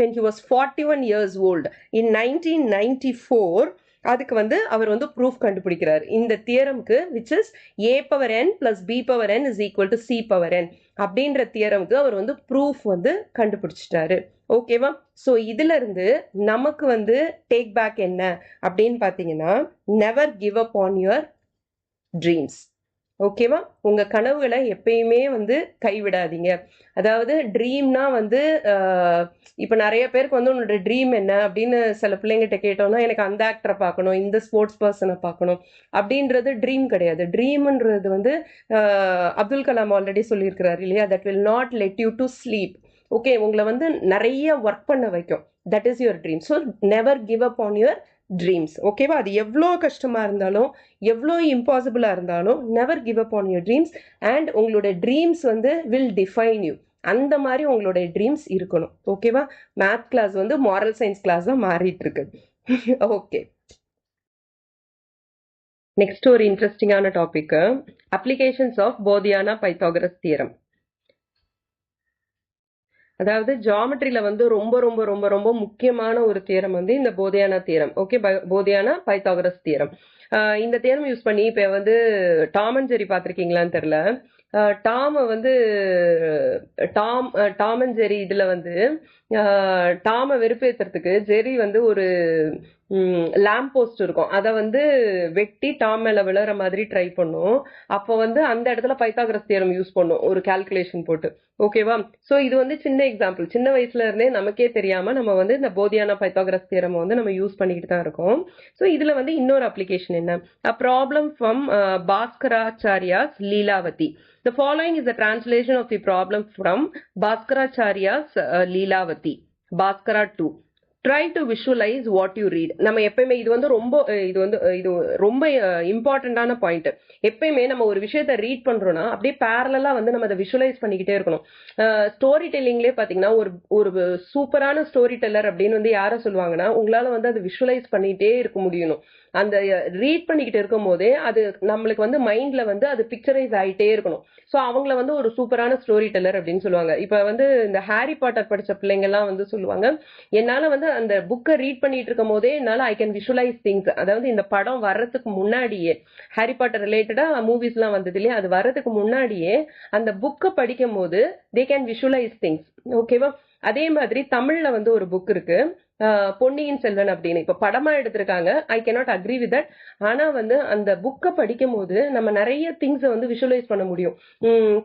[SPEAKER 1] when he was 41 years old in 1994 அதுக்கு வந்து அவர் வந்து ப்ரூஃப் கண்டுபிடிக்கிறார் இந்த தியரம்க்கு, which is a⁴n + b⁴n = c⁴n அப்படின்ற தியரம்க்கு அவர் வந்து ப்ரூஃப் வந்து கண்டுபிடிச்சிட்டாரு. ஓகேவா? ஸோ இதுல இருந்து நமக்கு வந்து டேக் பேக் என்ன அப்படின்னு பார்த்தீங்கன்னா, never give up on your dreams. ஓகேவா? உங்க கனவுகளை எப்பயுமே வந்து கைவிடாதீங்க. அதாவது ட்ரீம்னா வந்து இப்போ நிறைய பேருக்கு வந்து உன்னோட ட்ரீம் என்ன அப்படின்னு சில பிள்ளைங்கிட்ட கேட்டோம்னா, எனக்கு அந்த ஆக்டரை பார்க்கணும், இந்த ஸ்போர்ட்ஸ் பர்சனை பார்க்கணும் அப்படின்றது ட்ரீம் கிடையாது. ட்ரீம்ன்றது வந்து அப்துல் கலாம் ஆல்ரெடி சொல்லியிருக்கிறாரு இல்லையா, that will not let you to sleep. Okay, உங்களை வந்து நிறைய ஒர்க் பண்ண வைக்கும். That is your dream. So never give up on your dreams. ஓகேவா? அது எவ்வளோ கஷ்டமா இருந்தாலும், எவ்வளோ இம்பாசிபிளா இருந்தாலும், never give up on your dreams. And உங்களோட ட்ரீம்ஸ் வந்து வில் டிஃபைன் யூ. அந்த மாதிரி உங்களுடைய ட்ரீம்ஸ் இருக்கணும். ஓகேவா? மேத் கிளாஸ் வந்து மாரல் சயின்ஸ் கிளாஸா மாறிட்டு இருக்கு. ஓகே, நெக்ஸ்ட் ஒரு இன்ட்ரெஸ்டிங்கான topic, applications of Baudhayana Pythagoras theorem. அதாவது ஜியாமெட்ரியில வந்து ரொம்ப ரொம்ப ரொம்ப ரொம்ப முக்கியமான ஒரு தியரம் வந்து இந்த Baudhayana theorem. Okay, Baudhayana Pythagoras theorem. இந்த தியரம் யூஸ் பண்ணி இப்போ வந்து டாம் அண்ட் ஜெரி பார்த்துருக்கீங்களான்னு தெரியல. டாம் வந்து டாம் அண்ட் ஜெரி இதுல வந்து டாமை வெறுப்பேத்துறதுக்கு ஜெரி வந்து ஒரு லேம்ப் போஸ்ட் இருக்கும், அதை வந்து வெட்டி டாம் மேல விழுற மாதிரி ட்ரை பண்ணும். அப்போ வந்து அந்த இடத்துல பைத்தாகரஸ் தியரம் யூஸ் பண்ணும் ஒரு கால்குலேஷன் போட்டு. ஓகேவா? ஸோ இது வந்து சின்ன எக்ஸாம்பிள். சின்ன வயசுல இருந்தே நமக்கே தெரியாம நம்ம வந்து இந்த போதியானா பைத்தாகரஸ் தியரம் வந்து நம்ம யூஸ் பண்ணிக்கிட்டு தான் இருக்கோம். ஸோ இதுல வந்து இன்னொரு அப்ளிகேஷன் என்ன, a problem from Bhaskaracharya's Leelavati. The following is a translation of the problem from Bhaskaracharya's Leelavati, Bhaskara 2. Try to visualise what you read. நம்ம எப்பயுமே இது வந்து ரொம்ப இம்பார்ட்டண்டான பாயிண்ட். எப்பயுமே நம்ம ஒரு விஷயத்த ரீட் பண்றோம்னா அப்படியே பேரலா வந்து நம்ம அதை விஷுவலைஸ் பண்ணிக்கிட்டே இருக்கணும். ஸ்டோரி டெல்லிங்லேயே பாத்தீங்கன்னா ஒரு சூப்பரான ஸ்டோரி டெல்லர் அப்படின்னு வந்து யாரை சொல்லுவாங்கன்னா, உங்களால வந்து அதை விஷுவலைஸ் பண்ணிட்டே இருக்க முடியணும். அந்த ரீட் பண்ணிக்கிட்டு இருக்கும் போதே அது நம்மளுக்கு வந்து மைண்ட்ல வந்து அது பிக்சரைஸ் ஆகிட்டே இருக்கணும். ஸோ அவங்கள வந்து ஒரு சூப்பரான ஸ்டோரி டெல்லர் அப்படின்னு சொல்லுவாங்க. இப்ப வந்து இந்த ஹாரி பாட்டர் படிச்ச பிள்ளைங்க எல்லாம் வந்து சொல்லுவாங்க, என்னால வந்து அந்த புக்கை ரீட் பண்ணிட்டு இருக்கும் போதே என்னால ஐ கேன் விஷுவலைஸ் திங்ஸ். அதாவது இந்த படம் வர்றதுக்கு முன்னாடியே, ஹாரி பாட்டர் ரிலேட்டடா மூவிஸ் எல்லாம் வந்தது இல்லையா, அது வர்றதுக்கு முன்னாடியே அந்த புக்கை படிக்கும் போது தே கேன் விஷுவலைஸ் திங்ஸ். ஓகேவா? அதே மாதிரி தமிழ்ல வந்து ஒரு புக் இருக்கு, பொன்னியின் செல்வன் அப்படின்னு. இப்ப படமா எடுத்திருக்காங்க, I cannot agree with that. ஆனா வந்து அந்த புக்கை படிக்கும் போது நம்ம நிறைய திங்ஸ் வந்து விஷுவலைஸ் பண்ண முடியும்.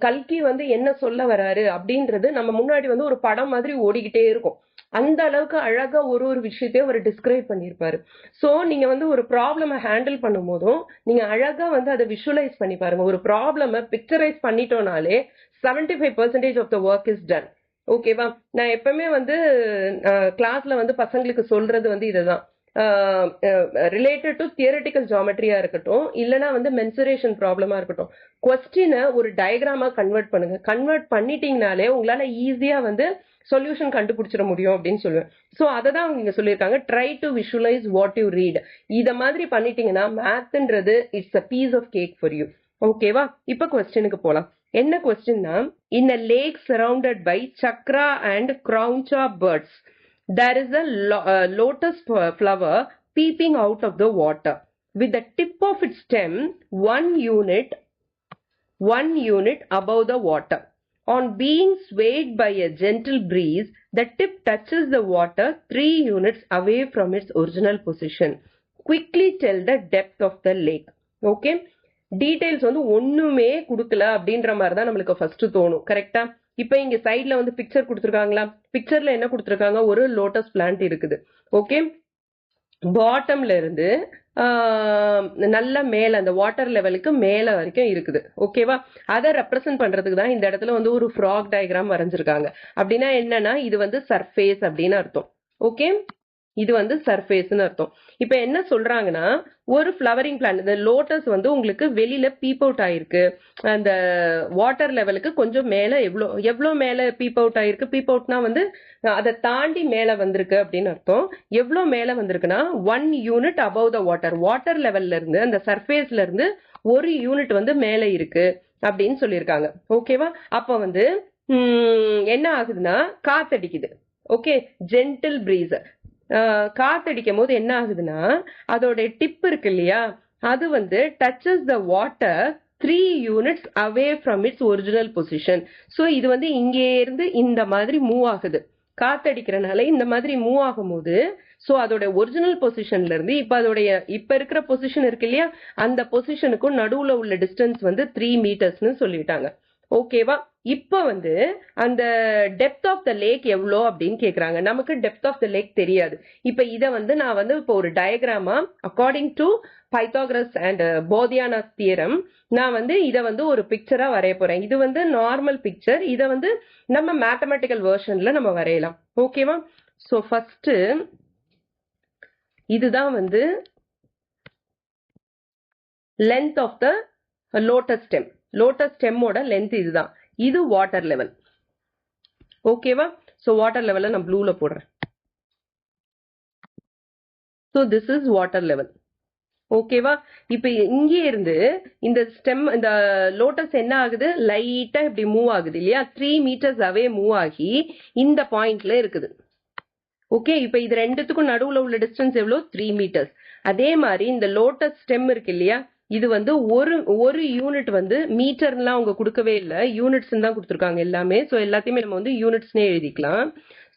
[SPEAKER 1] கல்கி வந்து என்ன சொல்ல வராரு அப்படின்றது நம்ம முன்னாடி வந்து ஒரு படம் மாதிரி ஓடிக்கிட்டே இருக்கும். அந்த அளவுக்கு அழகா ஒரு ஒரு விஷயத்தையும் அவர் டிஸ்கிரைப் பண்ணியிருப்பாரு. ஸோ நீங்க வந்து ஒரு ப்ராப்ளமை ஹேண்டில் பண்ணும் போதும் நீங்க அழகா வந்து அதை விஷுவலைஸ் பண்ணி பாருங்க. ஒரு ப்ராப்ளமை பிக்சரைஸ் பண்ணிட்டோம்னாலே 75% of the work is done. ஓகேவா? நான் எப்பவுமே வந்து கிளாஸ்ல வந்து பசங்களுக்கு சொல்றது வந்து இதுதான், ரிலேட்டட் டு தியரட்டிக்கல் ஜியாமெட்ரியா இருக்கட்டும், இல்லைன்னா வந்து மென்சுரேஷன் ப்ராப்ளமா இருக்கட்டும், கொஸ்டினை ஒரு டயக்ராமா கன்வெர்ட் பண்ணுங்க. கன்வெர்ட் பண்ணிட்டீங்கனாலே உங்களால ஈஸியா வந்து சொல்யூஷன் கண்டுபிடிச்சிட முடியும் அப்படின்னு சொல்லுவேன். ஸோ அதை தான் அவங்க சொல்லியிருக்காங்க, try to visualise what you read. இதை மாதிரி பண்ணிட்டீங்கன்னா மேத்ன்றது it's a piece of cake for you. ஓகேவா? இப்ப கொஸ்டினுக்கு போலாம். என்ன கொஸ்டின்னா, in a lake surrounded by chakra and krauncha birds there is a lotus flower peeping out of the water. With the tip of its stem 1 unit above the water. On being swayed by a gentle breeze, the tip touches the water 3 units away from its original position. Quickly tell the depth of the lake. Okay? Details வந்து ஒண்ணுமே கொடுக்கல அப்படின்ற மாதிரி தான் நம்மளுக்கு ஃபர்ஸ்ட் தோணும். கரெக்டா? இப்ப இங்க சைட்ல வந்து பிக்சர் கொடுத்துருக்காங்களா? பிக்சர்ல என்ன கொடுத்துருக்காங்க? ஒரு லோட்டஸ் பிளான்ட் இருக்குது. ஓகே, பாட்டம்ல இருந்து நல்ல மேல அந்த வாட்டர் லெவலுக்கு மேல வரைக்கும் இருக்குது. ஓகேவா? அதை ரெப்ரசென்ட் பண்றதுக்கு தான் இந்த இடத்துல வந்து ஒரு ஃப்ராக் டயக்ராம் வரைஞ்சிருக்காங்க. அப்படின்னா என்னன்னா, இது வந்து சர்ஃபேஸ் அப்படின்னு அர்த்தம். ஓகே, இது வந்து சர்ஃபேஸ்னு அர்த்தம். இப்ப என்ன சொல்றாங்கன்னா, ஒரு ஃபிளவரிங் பிளான்ட், இந்த லோட்டஸ் வந்து உங்களுக்கு வெளியில பீப் அவுட் ஆயிருக்கு. அந்த வாட்டர் லெவலுக்கு கொஞ்சம் மேல எவ்வளவு மேல பீப் அவுட் ஆயிருக்கு. பீப் அவுட்னா வந்து அதை தாண்டி மேல வந்திருக்கு அப்படின்னு அர்த்தம். எவ்வளவு மேல வந்திருக்குன்னா 1 unit above the water. Water லெவல்ல இருந்து அந்த சர்ஃபேஸ்ல இருந்து 1 யூனிட் வந்து மேல இருக்கு அப்படின்னு சொல்லியிருக்காங்க. ஓகேவா? அப்ப வந்து என்ன ஆகுதுன்னா, காத்தடிக்குது. Okay, gentle breeze. காத்தடிக்கும் போது என்ன ஆகுதுன்னா, அதோட டிப் இருக்கு இல்லையா, அது வந்து duchess the water 3 units away from its original position. So இது வந்து இங்கே இருந்து இந்த மாதிரி மூவ் ஆகுது. காத்தடிக்கிறனால இந்த மாதிரி மூவ் ஆகும்போது ஸோ அதோட ஒரிஜினல் பொசிஷன்ல இருந்து இப்ப இருக்கிற பொசிஷன் இருக்கு இல்லையா அந்த பொசிஷனுக்கும் நடுவுல உள்ள டிஸ்டன்ஸ் வந்து 3 மீட்டர்ஸ்னு சொல்லிட்டாங்க. ஓகேவா? இப்ப வந்து அந்த டெப்த் ஆஃப் த லேக் எவ்வளோ அப்படின்னு கேக்குறாங்க. நமக்கு டெப்த் ஆஃப் த லேக் தெரியாது. இப்ப இதை வந்து நான் வந்து இப்போ ஒரு டயக்ராமா according to Pythagoras and Baudhayana's theorem நான் வந்து இதை வந்து ஒரு பிக்சரா வரைய போறேன். இது வந்து நார்மல் பிக்சர். இதை வந்து நம்ம மேத்தமெட்டிக்கல் வெர்ஷன்ல நம்ம வரையலாம். ஓகேவா? ஸோ ஃபர்ஸ்ட் இதுதான் வந்து length of the lotus stem. Lotus ஸ்டெம்மோட லென்த் இதுதான். இது வாட்டர் லெவல். ஓகேவா? ஸோ வாட்டர் லெவலை நான் ப்ளூல போடுறேன். So this is water level. ஓகேவா? இப்ப இங்கே இருந்து இந்த ஸ்டெம் இந்த லோட்டஸ் என்ன ஆகுது, லைட்டா இப்படி மூவ் ஆகுது இல்லையா, 3 மீட்டர்ஸ் அவே மூவ் ஆகி இந்த பாயிண்ட்ல இருக்குது. ஓகே, இப்ப இது ரெண்டுத்துக்கும் நடுவுல உள்ள டிஸ்டன்ஸ் எவ்வளவு, 3 மீட்டர்ஸ். அதே மாதிரி இந்த லோட்டஸ் ஸ்டெம் இருக்கு இல்லையா, இது வந்து ஒரு யூனிட் வந்து மீட்டர்லாம் அவங்க கொடுக்கவே இல்லை, யூனிட்ஸ் தான் கொடுத்துருக்காங்க எல்லாமே. ஸோ எல்லாத்தையுமே நம்ம வந்து யூனிட்ஸ்னே எழுதிக்கலாம்.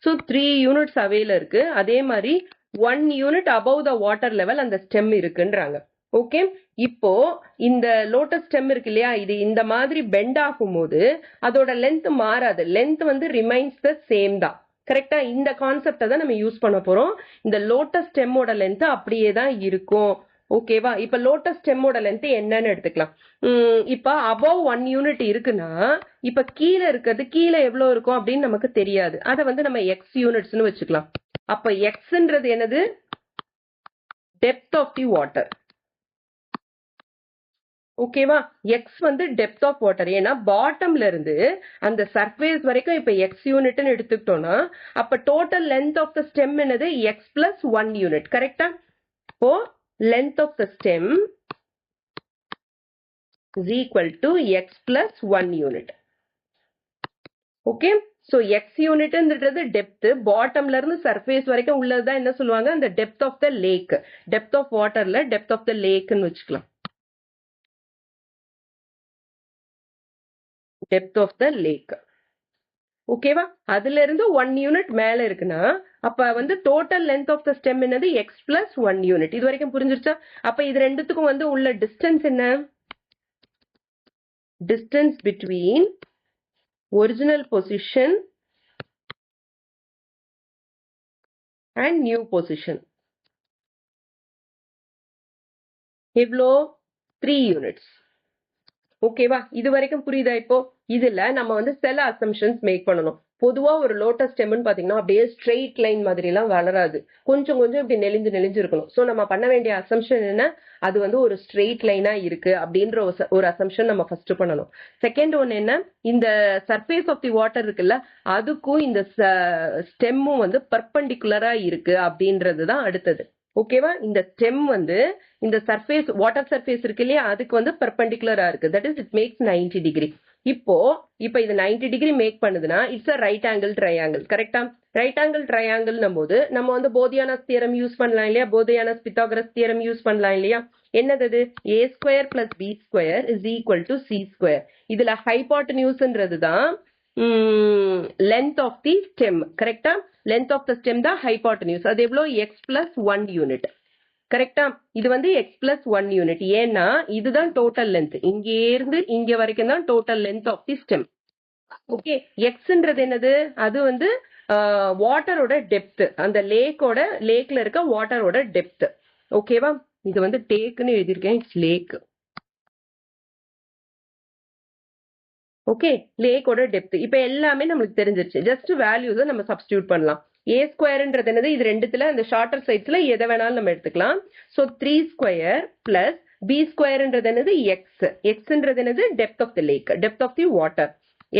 [SPEAKER 1] ஸோ 3 யூனிட்ஸ் அவையில இருக்கு. அதே மாதிரி 1 unit above the water level அந்த ஸ்டெம் இருக்குன்றாங்க. ஓகே, இப்போ இந்த லோட்டஸ் ஸ்டெம் இருக்கு இல்லையா, இது இந்த மாதிரி பெண்ட் ஆகும் போது அதோட லென்த் மாறாது. லென்த் வந்து ரிமைன்ஸ் த சேம் தான். கரெக்டா? இந்த கான்செப்டை தான் நம்ம யூஸ் பண்ண போறோம். இந்த லோட்டஸ் ஸ்டெம்மோட லென்த் அப்படியே தான் இருக்கும். ஓகேவா? இப்ப லோட்டஸ் ஸ்டெம்மோட லென்த் என்னன்னு எடுத்துக்கலாம். இப்ப அபவ் 1 யூனிட் இருக்குன்னா இப்ப கீழே இருக்கிறது கீழே எவ்வளவு இருக்கும் அப்படின்னு நமக்கு தெரியாது. அதை வந்து நம்ம எக்ஸ் யூனிட்ஸ்னு வச்சுக்கலாம். அப்ப எக்ஸ்ன்றது என்னது, டெப்த் ஆஃப் தி வாட்டர். ஓகேவா? எக்ஸ் வந்து டெப்த் ஆஃப் வாட்டர். ஏன்னா பாட்டம்ல இருந்து அந்த சர்ஃபேஸ் வரைக்கும் இப்ப எக்ஸ் யூனிட்னு எடுத்துக்கிட்டோம்னா அப்ப total length of the stem என்னது, எக்ஸ் பிளஸ் 1 யூனிட். கரெக்டா? இப்போ length of the stem is equal to x plus 1 unit. Okay, so x unit என்றது depth, bottomல இருந்து surface வரைக்கும் உள்ளதுதான் என்ன சொல்லுவாங்க, அந்த depth of the lake. depth of waterல depth of the lake ன்னு வச்சுக்கலாம். depth of the lake. ஓகேவா? அதுல இருந்து 1 யூனிட் மேல இருக்குன்னா அப்ப வந்து total length of the stem என்னது, எக்ஸ் பிளஸ் 1 யூனிட். இது வரைக்கும் புரிஞ்சிருச்சா? அப்ப இது ரெண்டுத்துக்கும் வந்து உள்ள டிஸ்டன்ஸ் என்ன, distance between original position and new position எவ்வளோ, 3 யூனிட்ஸ். ஓகேவா? இது வரைக்கும் புரியுதா? இப்போ இதுல நம்ம வந்து சில அசம்ஷன்ஸ் மேக் பண்ணணும். பொதுவா ஒரு லோட்டஸ் ஸ்டெம்னு பாத்தீங்கன்னா அப்படியே ஸ்ட்ரெயிட் லைன் மாதிரி எல்லாம் வளராது, கொஞ்சம் கொஞ்சம் இப்படி நெளிஞ்சு இருக்கணும். சோ நம்ம பண்ண வேண்டிய அசம்ஷன் என்ன, அது வந்து ஒரு ஸ்ட்ரெயிட் லைனா இருக்கு அப்படின்ற ஒரு அசம்ஷன் நம்ம ஃபர்ஸ்ட் பண்ணணும். செகண்ட் ஒன் என்ன, இந்த சர்ஃபேஸ் ஆஃப் தி வாட்டர் இருக்குல்ல, அதுக்கும் இந்த ஸ்டெம்மும் வந்து பர்பெண்டிகுலரா இருக்கு அப்படின்றது தான் அடுத்தது. ஓகேவா? இந்த ஸ்டெம் வந்து இந்த சர்ஃபேஸ் வாட்டர் சர்ஃபேஸ் இருக்கு இல்லையா, அதுக்கு வந்து பெர்பெண்டிகுலரா இருக்கு. That is it makes 90 degree. இப்போ இது 90 டிகிரி மேக் பண்ணுதுன்னா it's a right angle triangle. கரெக்டா? ரைட் ஆங்கிள் ட்ரையாங்கிள் போது நம்ம வந்து போதியானாஸ் தியரம் யூஸ் பண்ணலாம் இல்லையா, போதியானாஸ் பித்தாகரஸ் தியரம் யூஸ் பண்ணலாம் இல்லையா. என்னது, a square plus b square is equal to c square. இதுல ஹைபாட்டனியூஸ்ன்றது தான் length of the stem. கரெக்டா? length of the stem தான் hypotenuse. அது எவ்வளோ, x plus 1 யூனிட். கரெக்டா? இது வந்து x plus 1 யூனிட். ஏன்னா இதுதான் டோட்டல் லென்த். இங்கே இருந்து இங்க வரைக்கும் தான் total length of the stem. Okay, எக்ஸ்ன்றது என்னது, அது வந்து வாட்டரோட டெப்த், அந்த லேக்ல இருக்க வாட்டரோட டெப்த். ஓகேவா? இது வந்து டேக்குன்னு எழுதியிருக்கேன், இட்ஸ் லேக். ஓகே, லேக்கோட டெப்த். இப்ப எல்லாமே நம்மளுக்கு தெரிஞ்சிருச்சு. ஜஸ்ட் வேல்யூஸை நம்ம சப்ஸ்டியூட் பண்ணலாம். ஏ ஸ்கொயர்ன்றது என்னது, இது ரெண்டுத்துல இந்த ஷார்ட்டர் சைட்ஸ்ல எதை வேணாலும் நம்ம எடுத்துக்கலாம். ஸோ 3 ஸ்கொயர் பிளஸ் பி ஸ்கொயர்ன்றது என்னது, எக்ஸ். எக்ஸ்ன்றது என்னது, depth of the lake, depth of the water.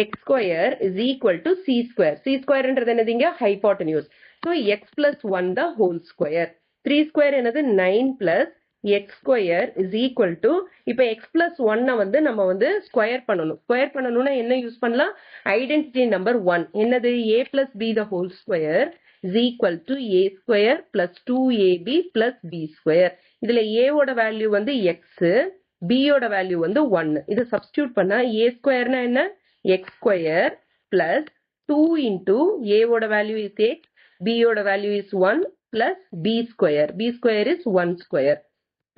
[SPEAKER 1] X square is equal to C square. C ஸ்கொயர்ன்றது என்னது, இங்க hypotenuse. So X plus 1 the whole square. 3 square என்னது 9 plus X square is equal to, இப்ப எக்ஸ் பிளஸ் 1 வந்து நம்ம வந்து ஸ்கொயர் பண்ணணும். ஸ்கொயர் பண்ணணும்னா என்ன யூஸ் பண்ணலாம், ஐடென்டிட்டி நம்பர் 1. என்னது, a plus B the whole square is equal to a square plus 2ab plus b square. இதுல a ஓட வேல்யூ வந்து எக்ஸ், b ஓட வேல்யூ வந்து 1. இதை சப்ஸ்டியூட் பண்ணா a ஸ்கொயர்னா என்ன, X square plus 2 into a ஓட வேல்யூ is x, b ஓட value is 1 plus b square. b square is 1 square,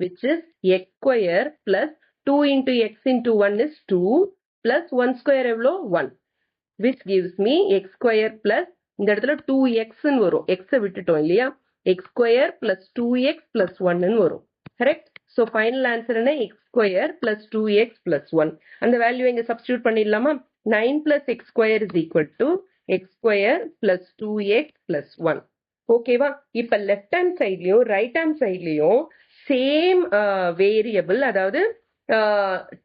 [SPEAKER 1] which is x square plus 2 into x into 1 is 2 plus 1 square எவ்வளோ 1, which gives me x square plus இந்த இடத்துல 2x ன்னு வரும், x விட்டுட்டோம் இல்லையா, x square plus 2x plus 1 ன்னு வரும். correct? so final answer என்ன, x square plus 2x plus 1. அந்த வேல்யூ இங்க சப்ஸ்டிட்யூட் பண்ணிடலாமா? 9 plus x square is equal to x square plus 2x plus 1. ஓகேவா? இப்ப லெஃப்ட் ஹேண்ட் சைட்லயும் ரைட் ஹேண்ட் சைட்லயும் சேம் வேரியபிள், அதாவது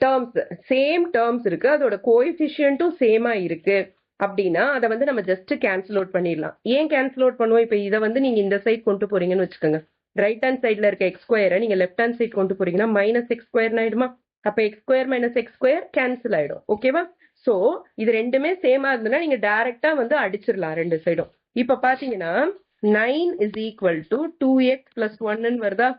[SPEAKER 1] டேர்ம்ஸ் சேம் டேர்ம்ஸ் இருக்கு, அதோட கோஎஃபிஷியன்ட்டும் சேமா இருக்கு அப்படின்னா அதை வந்து நம்ம ஜஸ்ட் கேன்சல் அவுட் பண்ணிடலாம். ஏன் கேன்சல் அவுட் பண்ணுவோம்? இப்ப இதை வந்து நீங்க இந்த சைட் கொண்டு போறீங்கன்னு வச்சுக்கோங்க, ரைட் ஹேண்ட் சைட்ல இருக்க எக்ஸ் ஸ்கொயரை நீங்க லெஃப்ட் ஹேண்ட் சைட் கொண்டு போறீங்கன்னா மைனஸ் எக்ஸ் ஸ்கொயர் ஆயிடுமா? அப்ப X square minus X square cancel ஆயிடும். ஓகேவா? சோ இது ரெண்டுமே சேமா இருந்ததுன்னா நீங்க டைரக்டா வந்து அடிச்சிடலாம் ரெண்டு சைடும். இப்ப பாத்தீங்கன்னா 9 is equal to 2x plus 1 ன்னு வருதா?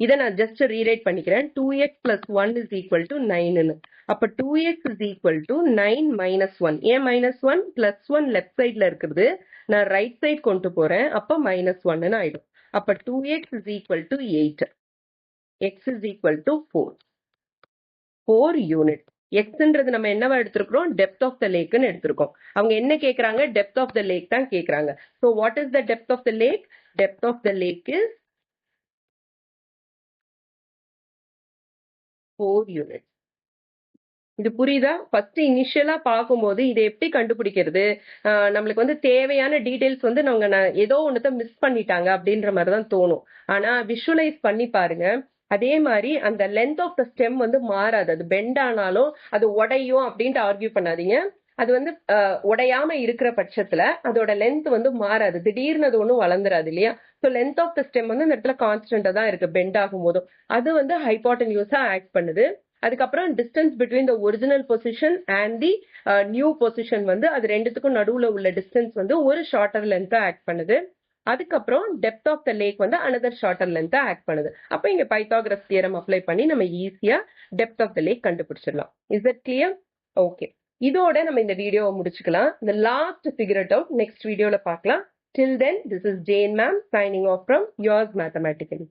[SPEAKER 1] இதை நான் ஜஸ்ட் ரீரைட் பண்ணிக்கிறேன். 2x plus 1 is equal to 9. அப்ப 2x is equal to 9 minus 1. ஏன் minus 1? plus 1 left sideல இருக்குது, நான் right side கொண்டு போறேன், அப்ப minus 1 ஆயிடும். அப்ப 2x is equal to 8. x is equal to 4 unit. xன்றது நம்ம என்னவா எடுத்திருக்கிறோம்? depth of the lake ன்னு எடுத்திருக்கோம். அவங்க என்ன கேக்குறாங்க? depth of the lake தான் கேக்குறாங்க. so what is the depth of the lake? depth of the lake is 4 units. இது புரியுதா? ஃபர்ஸ்ட் இனிஷியலா பார்க்கும்போது இதை எப்படி கண்டுபிடிக்கிறது, நம்மளுக்கு வந்து தேவையான டீடைல்ஸ் வந்து நம்ம ஏதோ ஒன்னத மிஸ் பண்ணிட்டாங்க அப்படின்ற மாதிரி தான் தோணும். ஆனா விஷுவலைஸ் பண்ணி பாருங்க, அதே மாதிரி அந்த லென்த் ஆஃப் த ஸ்டெம் வந்து மாறாது. அது பெண்ட் ஆனாலும் அது உடையும் அப்படின்ட்டு ஆர்கியூ பண்ணாதீங்க. அது வந்து உடையாம இருக்கிற பட்சத்துல அதோட லென்த் வந்து மாறாது, திடீர்னு அது ஒன்றும் வளர்ந்துராது இல்லையா? So length of the stem வந்து இந்த இடத்துல கான்ஸ்டன்டா தான் இருக்கு பெண்ட் ஆகும் போதும். அது வந்து ஹைபோட்டன்யூஸா ஆக்ட் பண்ணுது. அதுக்கப்புறம் distance between the original position and the new position வந்து அது ரெண்டுத்துக்கும் நடுவுல உள்ள டிஸ்டன்ஸ் வந்து ஒரு ஷார்ட்டர் லென்த்தா ஆக்ட் பண்ணுது. அதுக்கப்புறம் டெப்த் ஆஃப் த லேக் வந்து அனதர் ஷார்ட்டர் லென்த்தா ஆக்ட் பண்ணுது. அப்ப இங்க பைத்தாகரஸ் தியரம் அப்ளை பண்ணி நம்ம ஈஸியா டெப்த் ஆஃப் த லேக் கண்டுபிடிச்சிடலாம். Is that clear? ஓகே, இதோட நம்ம இந்த வீடியோவை முடிச்சுக்கலாம். இந்த last figure it out next வீடியோல பார்க்கலாம். Till then, this is Jane ma'am signing off from Yours Mathematically.